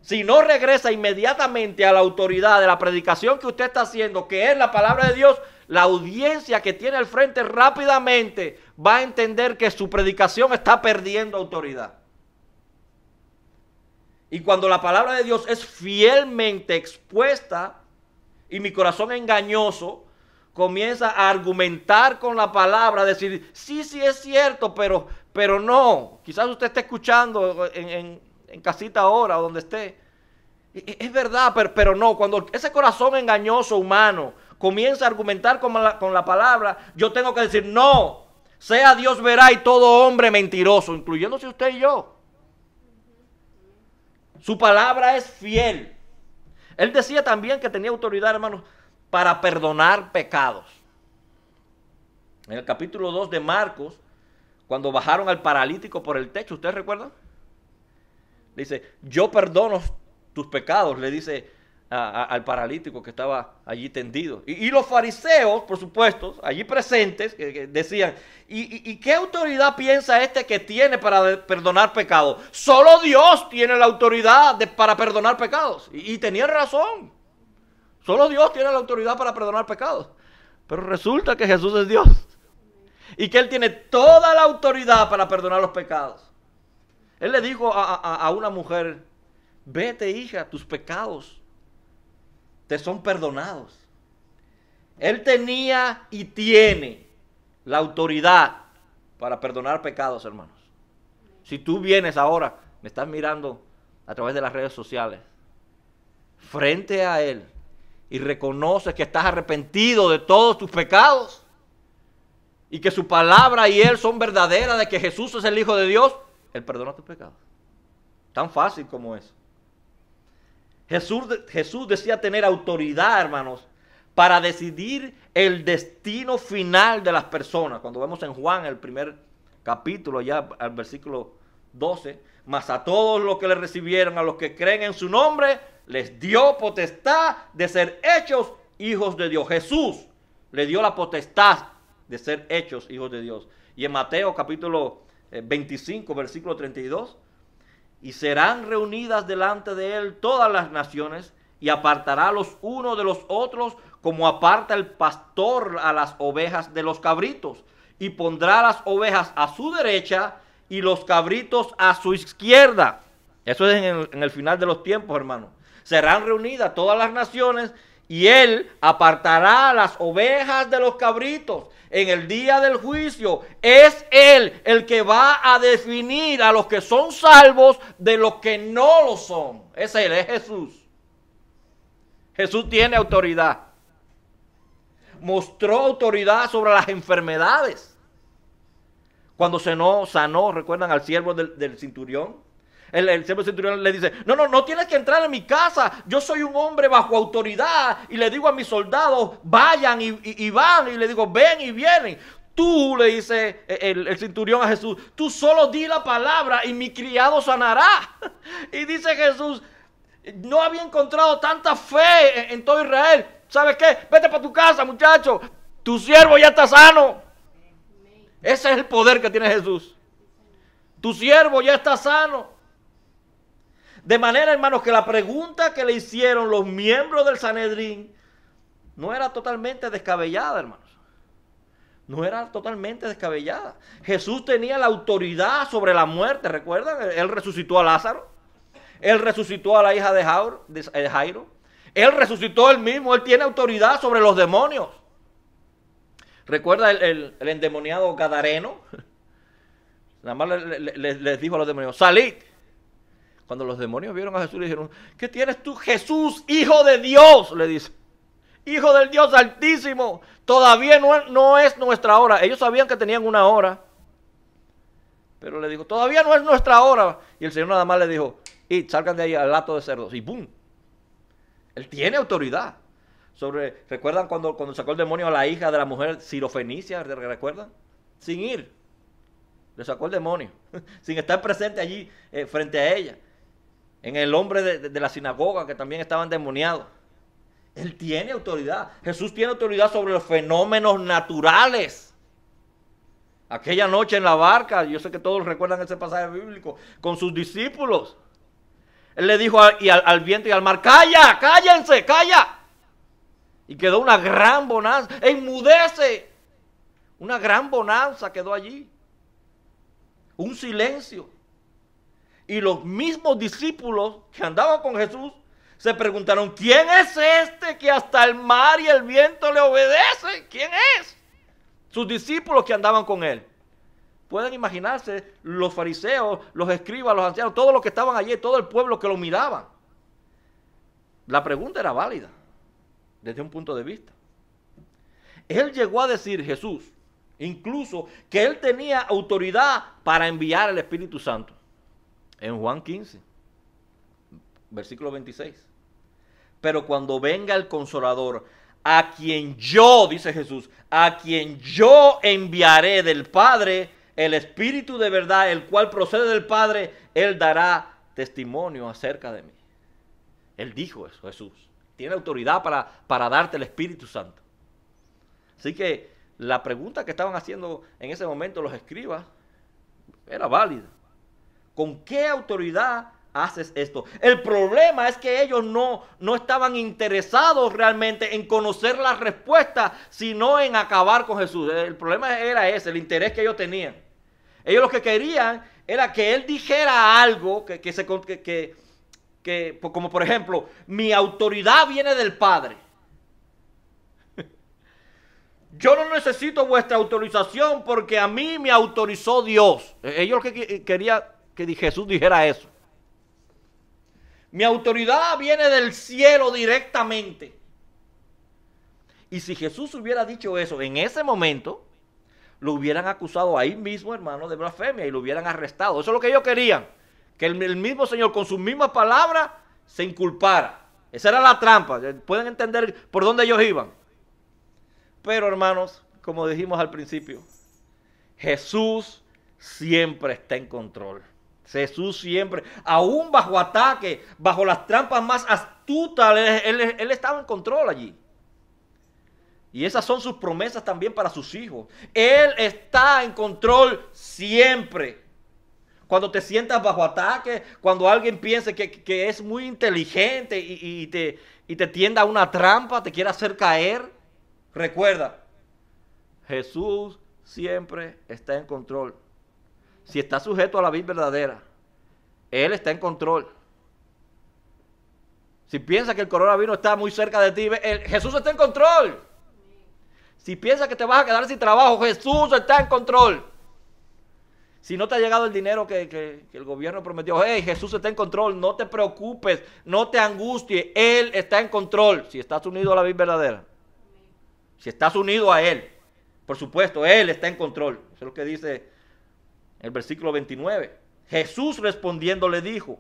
si no regresa inmediatamente a la autoridad de la predicación que usted está haciendo, que es la palabra de Dios, la audiencia que tiene al frente rápidamente va a entender que su predicación está perdiendo autoridad. Y cuando la palabra de Dios es fielmente expuesta y mi corazón engañoso comienza a argumentar con la palabra, a decir, sí, sí es cierto, pero no. Quizás usted esté escuchando en casita ahora o donde esté. Es verdad, pero no. Cuando ese corazón engañoso humano comienza a argumentar con la palabra, yo tengo que decir, no, sea Dios verá y todo hombre mentiroso, incluyéndose usted y yo. Su palabra es fiel. Él decía también que tenía autoridad, hermanos, para perdonar pecados. En el capítulo 2 de Marcos, cuando bajaron al paralítico por el techo, ¿ustedes recuerdan? Le dice, yo perdono tus pecados, le dice al paralítico que estaba allí tendido. Y los fariseos, por supuesto, allí presentes, que decían, ¿y qué autoridad piensa este que tiene para perdonar pecados? Solo Dios tiene la autoridad para perdonar pecados. Y tenían razón. Solo Dios tiene la autoridad para perdonar pecados. Pero resulta que Jesús es Dios. Y que Él tiene toda la autoridad para perdonar los pecados. Él le dijo a una mujer, vete hija, tus pecados te son perdonados. Él tenía y tiene la autoridad para perdonar pecados, hermanos. Si tú vienes ahora, me estás mirando a través de las redes sociales, frente a Él, y reconoces que estás arrepentido de todos tus pecados, y que su palabra y Él son verdaderas, de que Jesús es el Hijo de Dios, Él perdona tus pecados. Tan fácil como eso. Jesús decía tener autoridad, hermanos, para decidir el destino final de las personas. Cuando vemos en Juan, el primer capítulo, ya al versículo 12, mas a todos los que le recibieron, a los que creen en su nombre, les dio potestad de ser hechos hijos de Dios. Jesús le dio la potestad de ser hechos hijos de Dios. Y en Mateo capítulo 25, versículo 32, y serán reunidas delante de él todas las naciones, y apartará los unos de los otros, como aparta el pastor a las ovejas de los cabritos, y pondrá las ovejas a su derecha y los cabritos a su izquierda. Eso es en el final de los tiempos, hermano. Serán reunidas todas las naciones, y él apartará las ovejas de los cabritos. En el día del juicio es él el que va a definir a los que son salvos de los que no lo son. Es él, es Jesús. Jesús tiene autoridad. Mostró autoridad sobre las enfermedades. Cuando sanó, ¿recuerdan al siervo del centurión? El siervo del centurión le dice, no tienes que entrar en mi casa. Yo soy un hombre bajo autoridad. Y le digo a mis soldados, vayan y van. Y le digo, ven y vienen. Tú, le dice el centurión a Jesús, tú solo di la palabra y mi criado sanará. Y dice Jesús, no había encontrado tanta fe en todo Israel. ¿Sabes qué? Vete para tu casa, muchacho. Tu siervo ya está sano. Ese es el poder que tiene Jesús. Tu siervo ya está sano. De manera, hermanos, que la pregunta que le hicieron los miembros del Sanedrín no era totalmente descabellada, hermanos. No era totalmente descabellada. Jesús tenía la autoridad sobre la muerte, ¿recuerdan? Él resucitó a Lázaro. Él resucitó a la hija de Jairo. Él resucitó él mismo. Él tiene autoridad sobre los demonios. ¿Recuerda el endemoniado gadareno? Nada más les dijo a los demonios, salid. Cuando los demonios vieron a Jesús, le dijeron, ¿qué tienes tú, Jesús, hijo de Dios? Le dice, hijo del Dios altísimo, todavía no es nuestra hora. Ellos sabían que tenían una hora, pero le dijo, todavía no es nuestra hora. Y el Señor nada más le dijo, salgan de ahí al hato de cerdos. Y ¡pum! Él tiene autoridad. ¿Recuerdan cuando sacó el demonio a la hija de la mujer sirofenicia? ¿Recuerdan? Sin ir. Le sacó el demonio. Sin estar presente allí frente a ella. En el hombre de la sinagoga que también estaba endemoniado. Él tiene autoridad. Jesús tiene autoridad sobre los fenómenos naturales. Aquella noche en la barca, yo sé que todos recuerdan ese pasaje bíblico, con sus discípulos. Él le dijo al viento y al mar, ¡calla, cállense, calla! Y quedó una gran bonanza, ¡enmudece! Una gran bonanza quedó allí. Un silencio. Y los mismos discípulos que andaban con Jesús se preguntaron, ¿quién es este que hasta el mar y el viento le obedecen? ¿Quién es? Sus discípulos que andaban con él. Pueden imaginarse los fariseos, los escribas, los ancianos, todos los que estaban allí, todo el pueblo que lo miraban. La pregunta era válida desde un punto de vista. Él llegó a decir, Jesús, incluso que él tenía autoridad para enviar el Espíritu Santo. En Juan 15, versículo 26. Pero cuando venga el Consolador, a quien yo, dice Jesús, a quien yo enviaré del Padre, el Espíritu de verdad, el cual procede del Padre, él dará testimonio acerca de mí. Él dijo eso, Jesús. Tiene autoridad para darte el Espíritu Santo. Así que la pregunta que estaban haciendo en ese momento los escribas era válida. ¿Con qué autoridad haces esto? El problema es que ellos no estaban interesados realmente en conocer la respuesta, sino en acabar con Jesús. El problema era ese, el interés que ellos tenían. Ellos lo que querían era que él dijera algo como por ejemplo, mi autoridad viene del Padre. Yo no necesito vuestra autorización porque a mí me autorizó Dios. Ellos lo que querían que Jesús dijera eso. Mi autoridad viene del cielo directamente. Y si Jesús hubiera dicho eso en ese momento, lo hubieran acusado ahí mismo, hermano, de blasfemia y lo hubieran arrestado. Eso es lo que ellos querían, que el mismo Señor con sus mismas palabras se inculpara. Esa era la trampa. Pueden entender por dónde ellos iban. Pero, hermanos, como dijimos al principio, Jesús siempre está en control. Jesús siempre, aún bajo ataque, bajo las trampas más astutas, él estaba en control allí. Y esas son sus promesas también para sus hijos. Él está en control siempre. Cuando te sientas bajo ataque, cuando alguien piense que es muy inteligente y te tienda a una trampa, te quiere hacer caer, recuerda, Jesús siempre está en control. Si está sujeto a la vida verdadera, Él está en control. Si piensas que el coronavirus está muy cerca de ti, Jesús está en control. Si piensas que te vas a quedar sin trabajo, Jesús está en control. Si no te ha llegado el dinero que el gobierno prometió, hey, Jesús está en control, no te preocupes, no te angusties, Él está en control. Si estás unido a la vida verdadera, si estás unido a Él, por supuesto, Él está en control. Eso es lo que dice el versículo 29. Jesús respondiendo le dijo,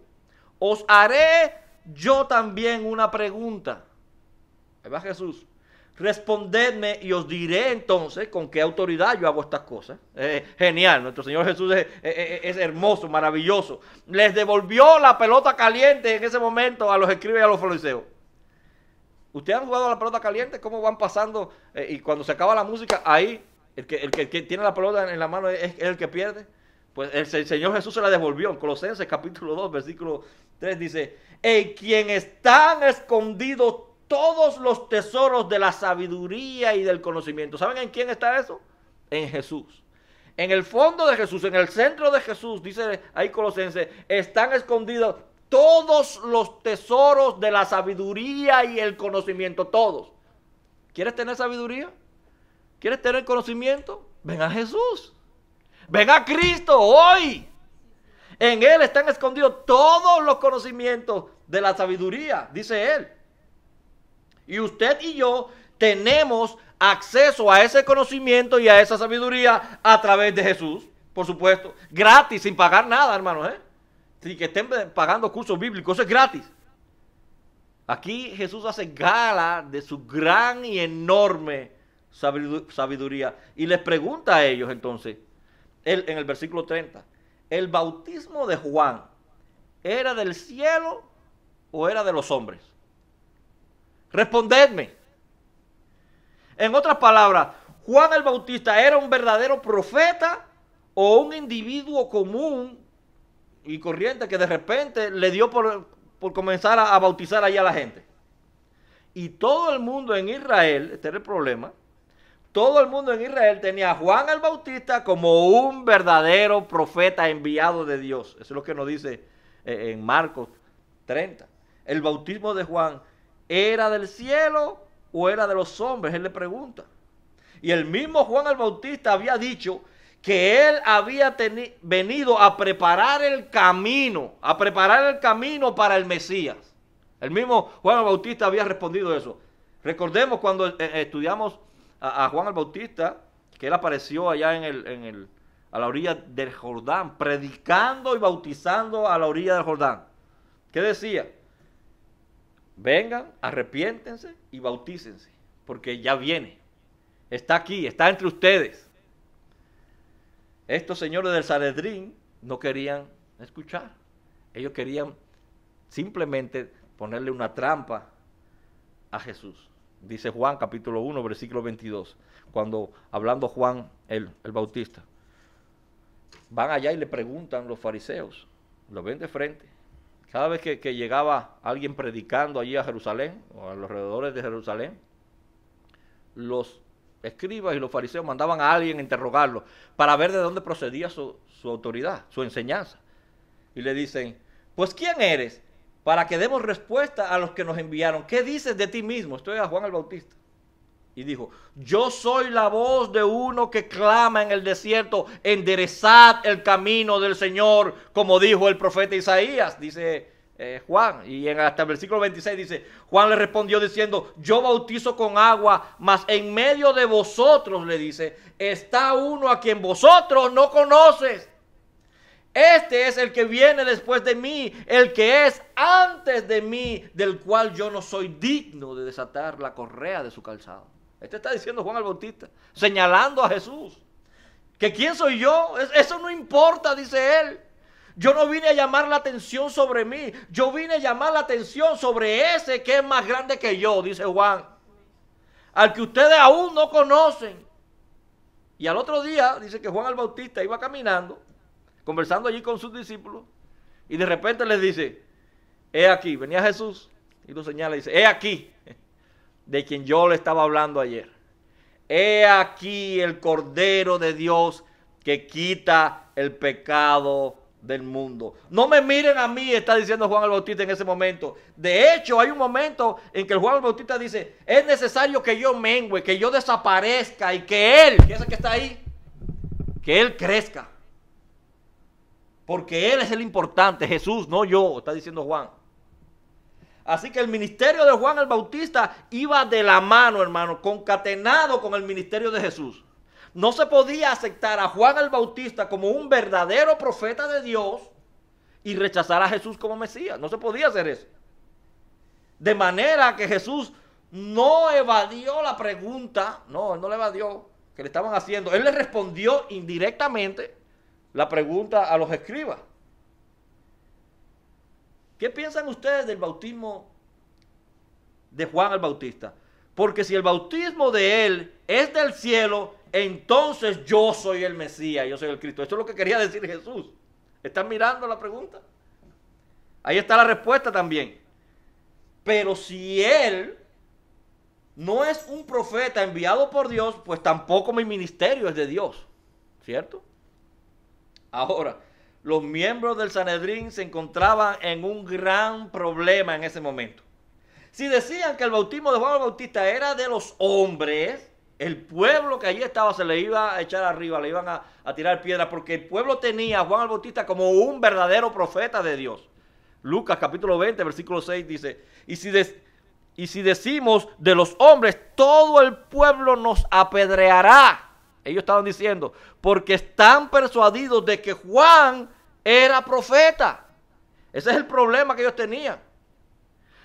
os haré yo también una pregunta. Ahí va Jesús. Respondedme y os diré entonces con qué autoridad yo hago estas cosas. Genial, nuestro Señor Jesús es hermoso, maravilloso. Les devolvió la pelota caliente en ese momento a los escribas y a los fariseos. ¿Ustedes han jugado a la pelota caliente? ¿Cómo van pasando? Y cuando se acaba la música, ahí el que tiene la pelota en la mano es el que pierde. Pues el Señor Jesús se la devolvió. En Colosenses capítulo 2, versículo 3 dice, en quien están escondidos todos los tesoros de la sabiduría y del conocimiento. ¿Saben en quién está eso? En Jesús. En el fondo de Jesús, en el centro de Jesús, dice ahí Colosenses, están escondidos todos los tesoros de la sabiduría y el conocimiento, todos. ¿Quieres tener sabiduría? ¿Quieres tener conocimiento? Ven a Jesús. Ven a Cristo hoy. En Él están escondidos todos los conocimientos de la sabiduría, dice Él. Y usted y yo tenemos acceso a ese conocimiento y a esa sabiduría a través de Jesús, por supuesto. Gratis, sin pagar nada, hermanos. Sin que estén pagando cursos bíblicos, eso es gratis. Aquí Jesús hace gala de su gran y enorme sabiduría. Y les pregunta a ellos entonces, en el versículo 30, ¿el bautismo de Juan era del cielo o era de los hombres? Respondedme. En otras palabras, ¿Juan el Bautista era un verdadero profeta o un individuo común y corriente que de repente le dio por por comenzar a bautizar allá a la gente. Y todo el mundo en Israel, este era el problema, todo el mundo en Israel tenía a Juan el Bautista como un verdadero profeta enviado de Dios. Eso es lo que nos dice en Marcos 30. El bautismo de Juan, ¿era del cielo o era de los hombres? Él le pregunta. Y el mismo Juan el Bautista había dicho que él había venido a preparar el camino para el Mesías. El mismo Juan el Bautista había respondido eso. Recordemos cuando estudiamos a Juan el Bautista, que él apareció allá a la orilla del Jordán, predicando y bautizando a la orilla del Jordán. ¿Qué decía? Vengan, arrepiéntense y bautícense, porque ya viene. Está aquí, está entre ustedes. Estos señores del Sanedrín no querían escuchar. Ellos querían simplemente ponerle una trampa a Jesús. Dice Juan capítulo 1, versículo 22, cuando hablando Juan el Bautista. Van allá y le preguntan los fariseos, lo ven de frente. Cada vez que llegaba alguien predicando allí a Jerusalén, o a los alrededores de Jerusalén, los escribas y los fariseos mandaban a alguien a interrogarlo para ver de dónde procedía su autoridad, su enseñanza. Y le dicen, pues ¿quién eres? Para que demos respuesta a los que nos enviaron. ¿Qué dices de ti mismo? Esto es a Juan el Bautista. Y dijo, yo soy la voz de uno que clama en el desierto, enderezad el camino del Señor, como dijo el profeta Isaías, dice Juan. Y hasta el versículo 26 dice, Juan le respondió diciendo, yo bautizo con agua, mas en medio de vosotros, le dice, está uno a quien vosotros no conoces. Este es el que viene después de mí, el que es antes de mí, del cual yo no soy digno de desatar la correa de su calzado. Este está diciendo Juan el Bautista, señalando a Jesús. ¿Que quién soy yo? Eso no importa, dice él. Yo no vine a llamar la atención sobre mí, yo vine a llamar la atención sobre ese que es más grande que yo, dice Juan. Al que ustedes aún no conocen. Y al otro día, dice que Juan el Bautista iba caminando, conversando allí con sus discípulos, y de repente les dice, he aquí, venía Jesús, y lo señala y dice, he aquí, de quien yo le estaba hablando ayer. He aquí el Cordero de Dios que quita el pecado del mundo. No me miren a mí, está diciendo Juan el Bautista en ese momento. De hecho, hay un momento en que Juan el Bautista dice, es necesario que yo mengüe, que yo desaparezca, y que él, que es el que está ahí, que él crezca. Porque él es el importante, Jesús, no yo, está diciendo Juan. Así que el ministerio de Juan el Bautista iba de la mano, hermano, concatenado con el ministerio de Jesús. No se podía aceptar a Juan el Bautista como un verdadero profeta de Dios y rechazar a Jesús como Mesías. No se podía hacer eso. De manera que Jesús no evadió la pregunta, no, él no le evadió, que le estaban haciendo. Él le respondió indirectamente la pregunta a los escribas. ¿Qué piensan ustedes del bautismo de Juan el Bautista? Porque si el bautismo de él es del cielo, entonces yo soy el Mesías, yo soy el Cristo. Eso es lo que quería decir Jesús. ¿Están mirando la pregunta? Ahí está la respuesta también. Pero si él no es un profeta enviado por Dios, pues tampoco mi ministerio es de Dios, ¿cierto? Ahora, los miembros del Sanedrín se encontraban en un gran problema en ese momento. Si decían que el bautismo de Juan el Bautista era de los hombres, el pueblo que allí estaba se le iba a echar arriba, le iban a tirar piedras, porque el pueblo tenía a Juan el Bautista como un verdadero profeta de Dios. Lucas capítulo 20, versículo 6 dice, y si decimos de los hombres, todo el pueblo nos apedreará. Ellos estaban diciendo, porque están persuadidos de que Juan era profeta. Ese es el problema que ellos tenían.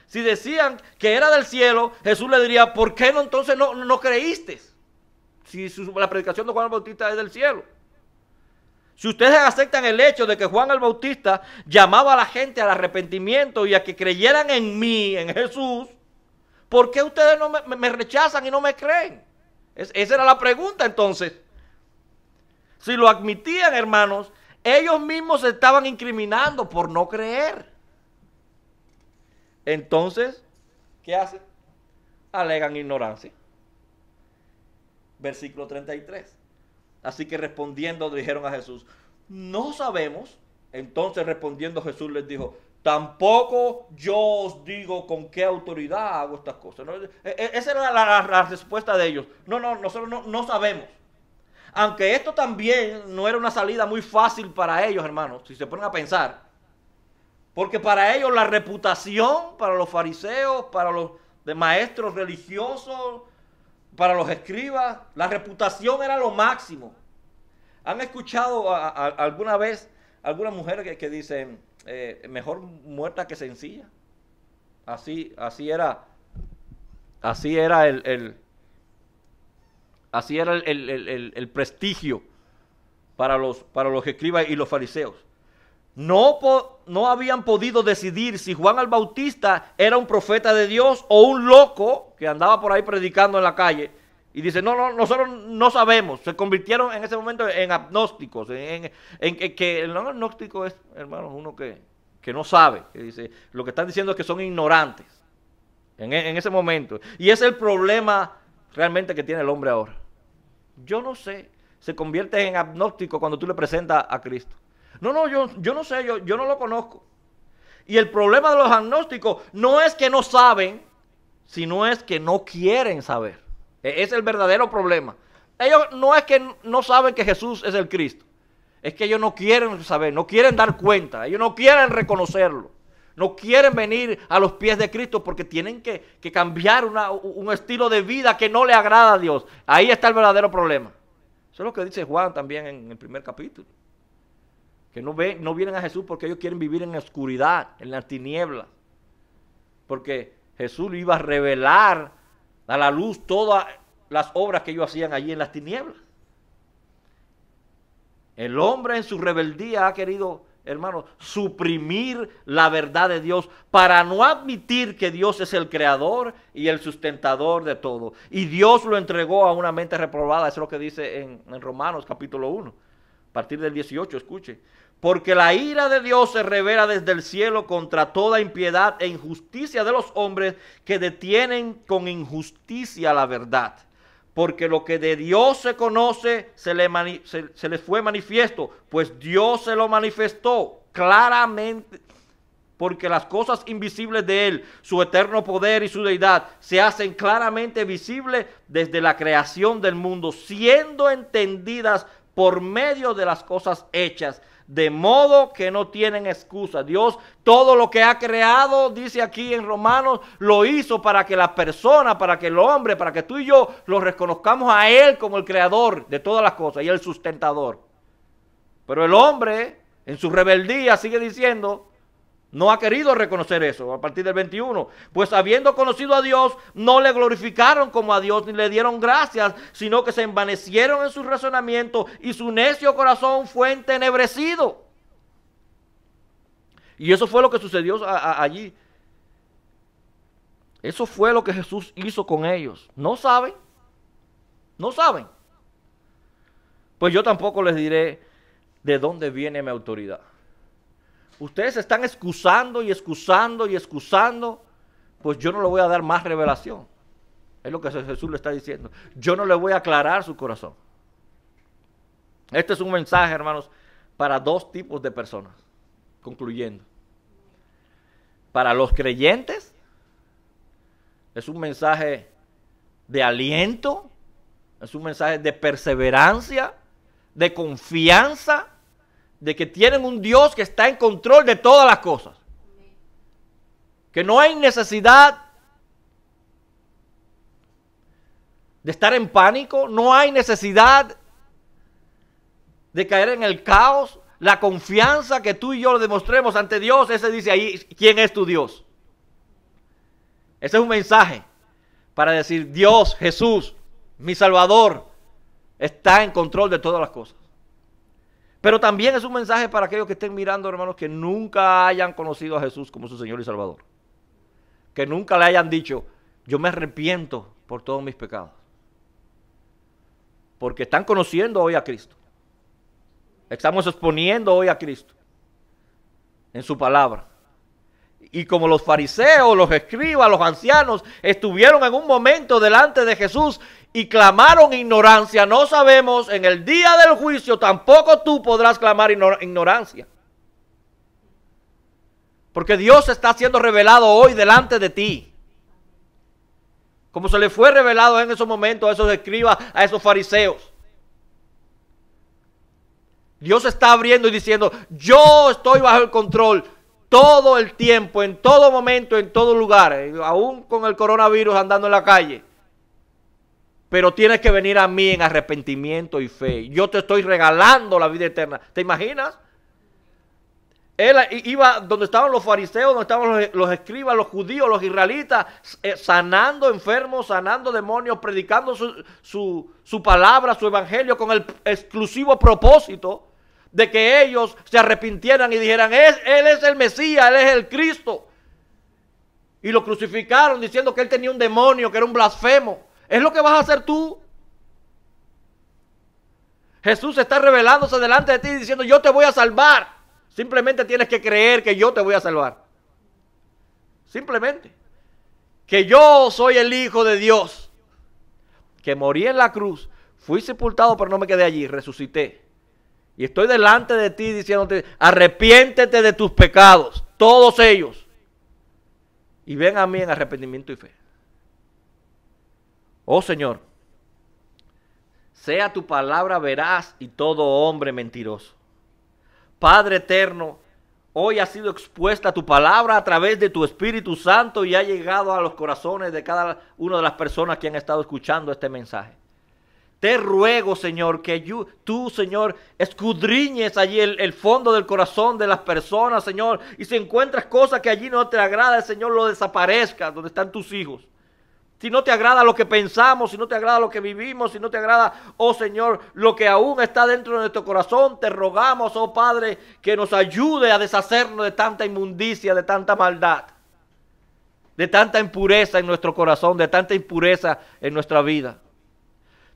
Si decían que era del cielo, Jesús le diría, ¿por qué no entonces no creíste? Si la predicación de Juan el Bautista es del cielo. Si ustedes aceptan el hecho de que Juan el Bautista llamaba a la gente al arrepentimiento y a que creyeran en mí, en Jesús, ¿por qué ustedes no me rechazan y no me creen? Esa era la pregunta entonces. Si lo admitían, hermanos, ellos mismos se estaban incriminando por no creer. Entonces, ¿qué hacen? Alegan ignorancia. Versículo 33. Así que respondiendo dijeron a Jesús, no sabemos. Entonces respondiendo Jesús les dijo, tampoco yo os digo con qué autoridad hago estas cosas. ¿No? Esa era la respuesta de ellos. No, nosotros no sabemos. Aunque esto también no era una salida muy fácil para ellos, hermanos, si se ponen a pensar. Porque para ellos la reputación, para los fariseos, para los de maestros religiosos, para los escribas, la reputación era lo máximo. ¿Han escuchado alguna vez algunas mujeres que dicen, mejor muerta que sencilla? Así era el prestigio para los escribas y los fariseos. No habían podido decidir si Juan el Bautista era un profeta de Dios o un loco que andaba por ahí predicando en la calle. Y dice, nosotros no sabemos. Se convirtieron en ese momento en agnósticos. Que el agnóstico es, hermanos, uno que no sabe. Que dice, lo que están diciendo es que son ignorantes. En ese momento. Y ese es el problema realmente que tiene el hombre ahora. Yo no sé. Se convierte en agnóstico cuando tú le presentas a Cristo. Yo no sé, yo no lo conozco. Y el problema de los agnósticos no es que no saben, sino es que no quieren saber. Es el verdadero problema. Ellos no es que no saben que Jesús es el Cristo. Es que ellos no quieren saber, no quieren dar cuenta. Ellos no quieren reconocerlo. No quieren venir a los pies de Cristo porque tienen que cambiar un estilo de vida que no le agrada a Dios. Ahí está el verdadero problema. Eso es lo que dice Juan también en el primer capítulo. Que no vienen a Jesús porque ellos quieren vivir en la oscuridad, en las tinieblas. Porque Jesús iba a revelar a la luz todas las obras que ellos hacían allí en las tinieblas. El hombre en su rebeldía ha querido, hermanos, suprimir la verdad de Dios para no admitir que Dios es el creador y el sustentador de todo. Y Dios lo entregó a una mente reprobada. Eso es lo que dice en Romanos capítulo 1, a partir del 18, escuche. Porque la ira de Dios se revela desde el cielo contra toda impiedad e injusticia de los hombres que detienen con injusticia la verdad. Porque lo que de Dios se conoce se le fue manifiesto, pues Dios se lo manifestó claramente. Porque las cosas invisibles de Él, su eterno poder y su deidad, se hacen claramente visibles desde la creación del mundo, siendo entendidas por medio de las cosas hechas, de modo que no tienen excusa. Dios todo lo que ha creado, dice aquí en Romanos, lo hizo para que la persona, para que el hombre, para que tú y yo lo reconozcamos a Él como el creador de todas las cosas y el sustentador. Pero el hombre, en su rebeldía, sigue diciendo, no ha querido reconocer eso. A partir del 21, pues habiendo conocido a Dios, no le glorificaron como a Dios, ni le dieron gracias, sino que se envanecieron en su razonamiento y su necio corazón fue entenebrecido. Y eso fue lo que sucedió allí. Eso fue lo que Jesús hizo con ellos. ¿No saben? ¿No saben? Pues yo tampoco les diré de dónde viene mi autoridad. Ustedes se están excusando y excusando y excusando, pues yo no le voy a dar más revelación. Es lo que Jesús le está diciendo. Yo no le voy a aclarar su corazón. Este es un mensaje, hermanos, para dos tipos de personas. Concluyendo. Para los creyentes, es un mensaje de aliento, es un mensaje de perseverancia, de confianza, de que tienen un Dios que está en control de todas las cosas. Que no hay necesidad de estar en pánico, no hay necesidad de caer en el caos. La confianza que tú y yo le demostremos ante Dios, ese dice ahí, ¿quién es tu Dios? Ese es un mensaje para decir, Dios, Jesús, mi Salvador, está en control de todas las cosas. Pero también es un mensaje para aquellos que estén mirando, hermanos, que nunca hayan conocido a Jesús como su Señor y Salvador. Que nunca le hayan dicho, yo me arrepiento por todos mis pecados. Porque están conociendo hoy a Cristo. Estamos exponiendo hoy a Cristo en su palabra. Y como los fariseos, los escribas, los ancianos estuvieron en un momento delante de Jesús y clamaron ignorancia, no sabemos, en el día del juicio tampoco tú podrás clamar ignorancia. Porque Dios está siendo revelado hoy delante de ti. Como se le fue revelado en esos momentos a esos escribas, a esos fariseos. Dios está abriendo y diciendo, yo estoy bajo el control todo el tiempo, en todo momento, en todo lugar, aún con el coronavirus andando en la calle. Pero tienes que venir a mí en arrepentimiento y fe. Yo te estoy regalando la vida eterna. ¿Te imaginas? Él iba donde estaban los fariseos, donde estaban los escribas, los judíos, los israelitas, sanando enfermos, sanando demonios, predicando su palabra, su evangelio, con el exclusivo propósito de que ellos se arrepintieran y dijeran, Él es el Mesías, Él es el Cristo. Y lo crucificaron diciendo que Él tenía un demonio, que era un blasfemo. ¿Es lo que vas a hacer tú? Jesús está revelándose delante de ti diciendo, yo te voy a salvar. Simplemente tienes que creer que yo te voy a salvar. Simplemente. Que yo soy el Hijo de Dios. Que morí en la cruz. Fui sepultado, pero no me quedé allí. Resucité. Y estoy delante de ti diciéndote, arrepiéntete de tus pecados. Todos ellos. Y ven a mí en arrepentimiento y fe. Oh Señor. Sea tu palabra veraz y todo hombre mentiroso. Padre eterno, hoy ha sido expuesta tu palabra a través de tu Espíritu Santo y ha llegado a los corazones de cada una de las personas que han estado escuchando este mensaje. Te ruego, Señor, que tú, Señor, escudriñes allí el fondo del corazón de las personas, Señor, y si encuentras cosas que allí no te agrada, Señor, lo desaparezca donde están tus hijos. Si no te agrada lo que pensamos, si no te agrada lo que vivimos, si no te agrada, oh Señor, lo que aún está dentro de nuestro corazón, te rogamos, oh Padre, que nos ayude a deshacernos de tanta inmundicia, de tanta maldad, de tanta impureza en nuestro corazón, de tanta impureza en nuestra vida.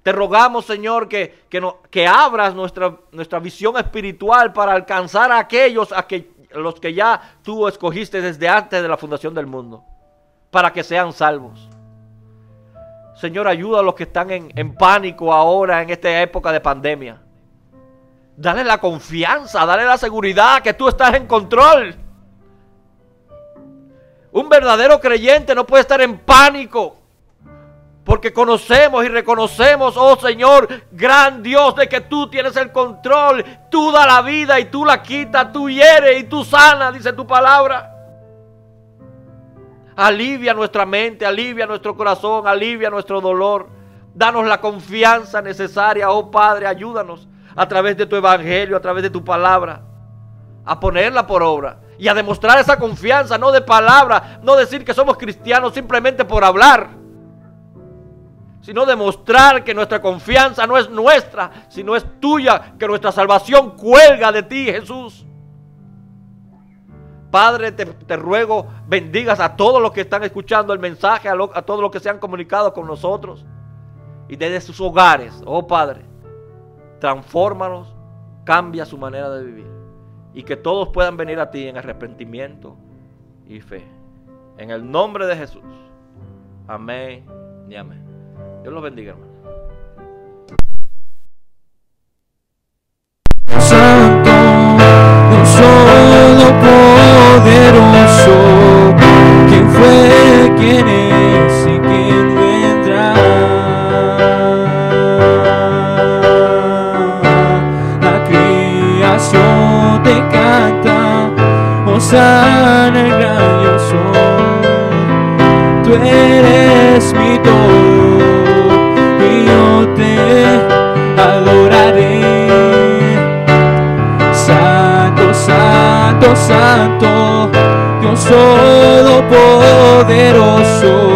Te rogamos, Señor, que abras nuestra visión espiritual para alcanzar a aquellos los que ya tú escogiste desde antes de la fundación del mundo, para que sean salvos. Señor, ayuda a los que están en pánico ahora en esta época de pandemia. Dale la confianza, dale la seguridad que tú estás en control. Un verdadero creyente no puede estar en pánico, porque conocemos y reconocemos, oh Señor, gran Dios, de que tú tienes el control. Tú das la vida y tú la quitas, tú hieres y tú sanas, dice tu palabra. Alivia nuestra mente, alivia nuestro corazón, alivia nuestro dolor. Danos la confianza necesaria, oh Padre, ayúdanos a través de tu evangelio, a través de tu palabra, a ponerla por obra y a demostrar esa confianza, no de palabra, no decir que somos cristianos simplemente por hablar, sino demostrar que nuestra confianza no es nuestra, sino es tuya, que nuestra salvación cuelga de ti, Jesús. Padre, te ruego, bendigas a todos los que están escuchando el mensaje, a todos los que se han comunicado con nosotros. Y desde sus hogares, oh Padre, transfórmalos, cambia su manera de vivir. Y que todos puedan venir a ti en arrepentimiento y fe. En el nombre de Jesús. Amén y amén. Dios los bendiga, hermano. Poderoso, ¿quién fue, quién es y quién vendrá? La creación te canta, hosana el gran yo soy. Tú eres mi todo y yo te adoraré. Santo, Dios Todopoderoso.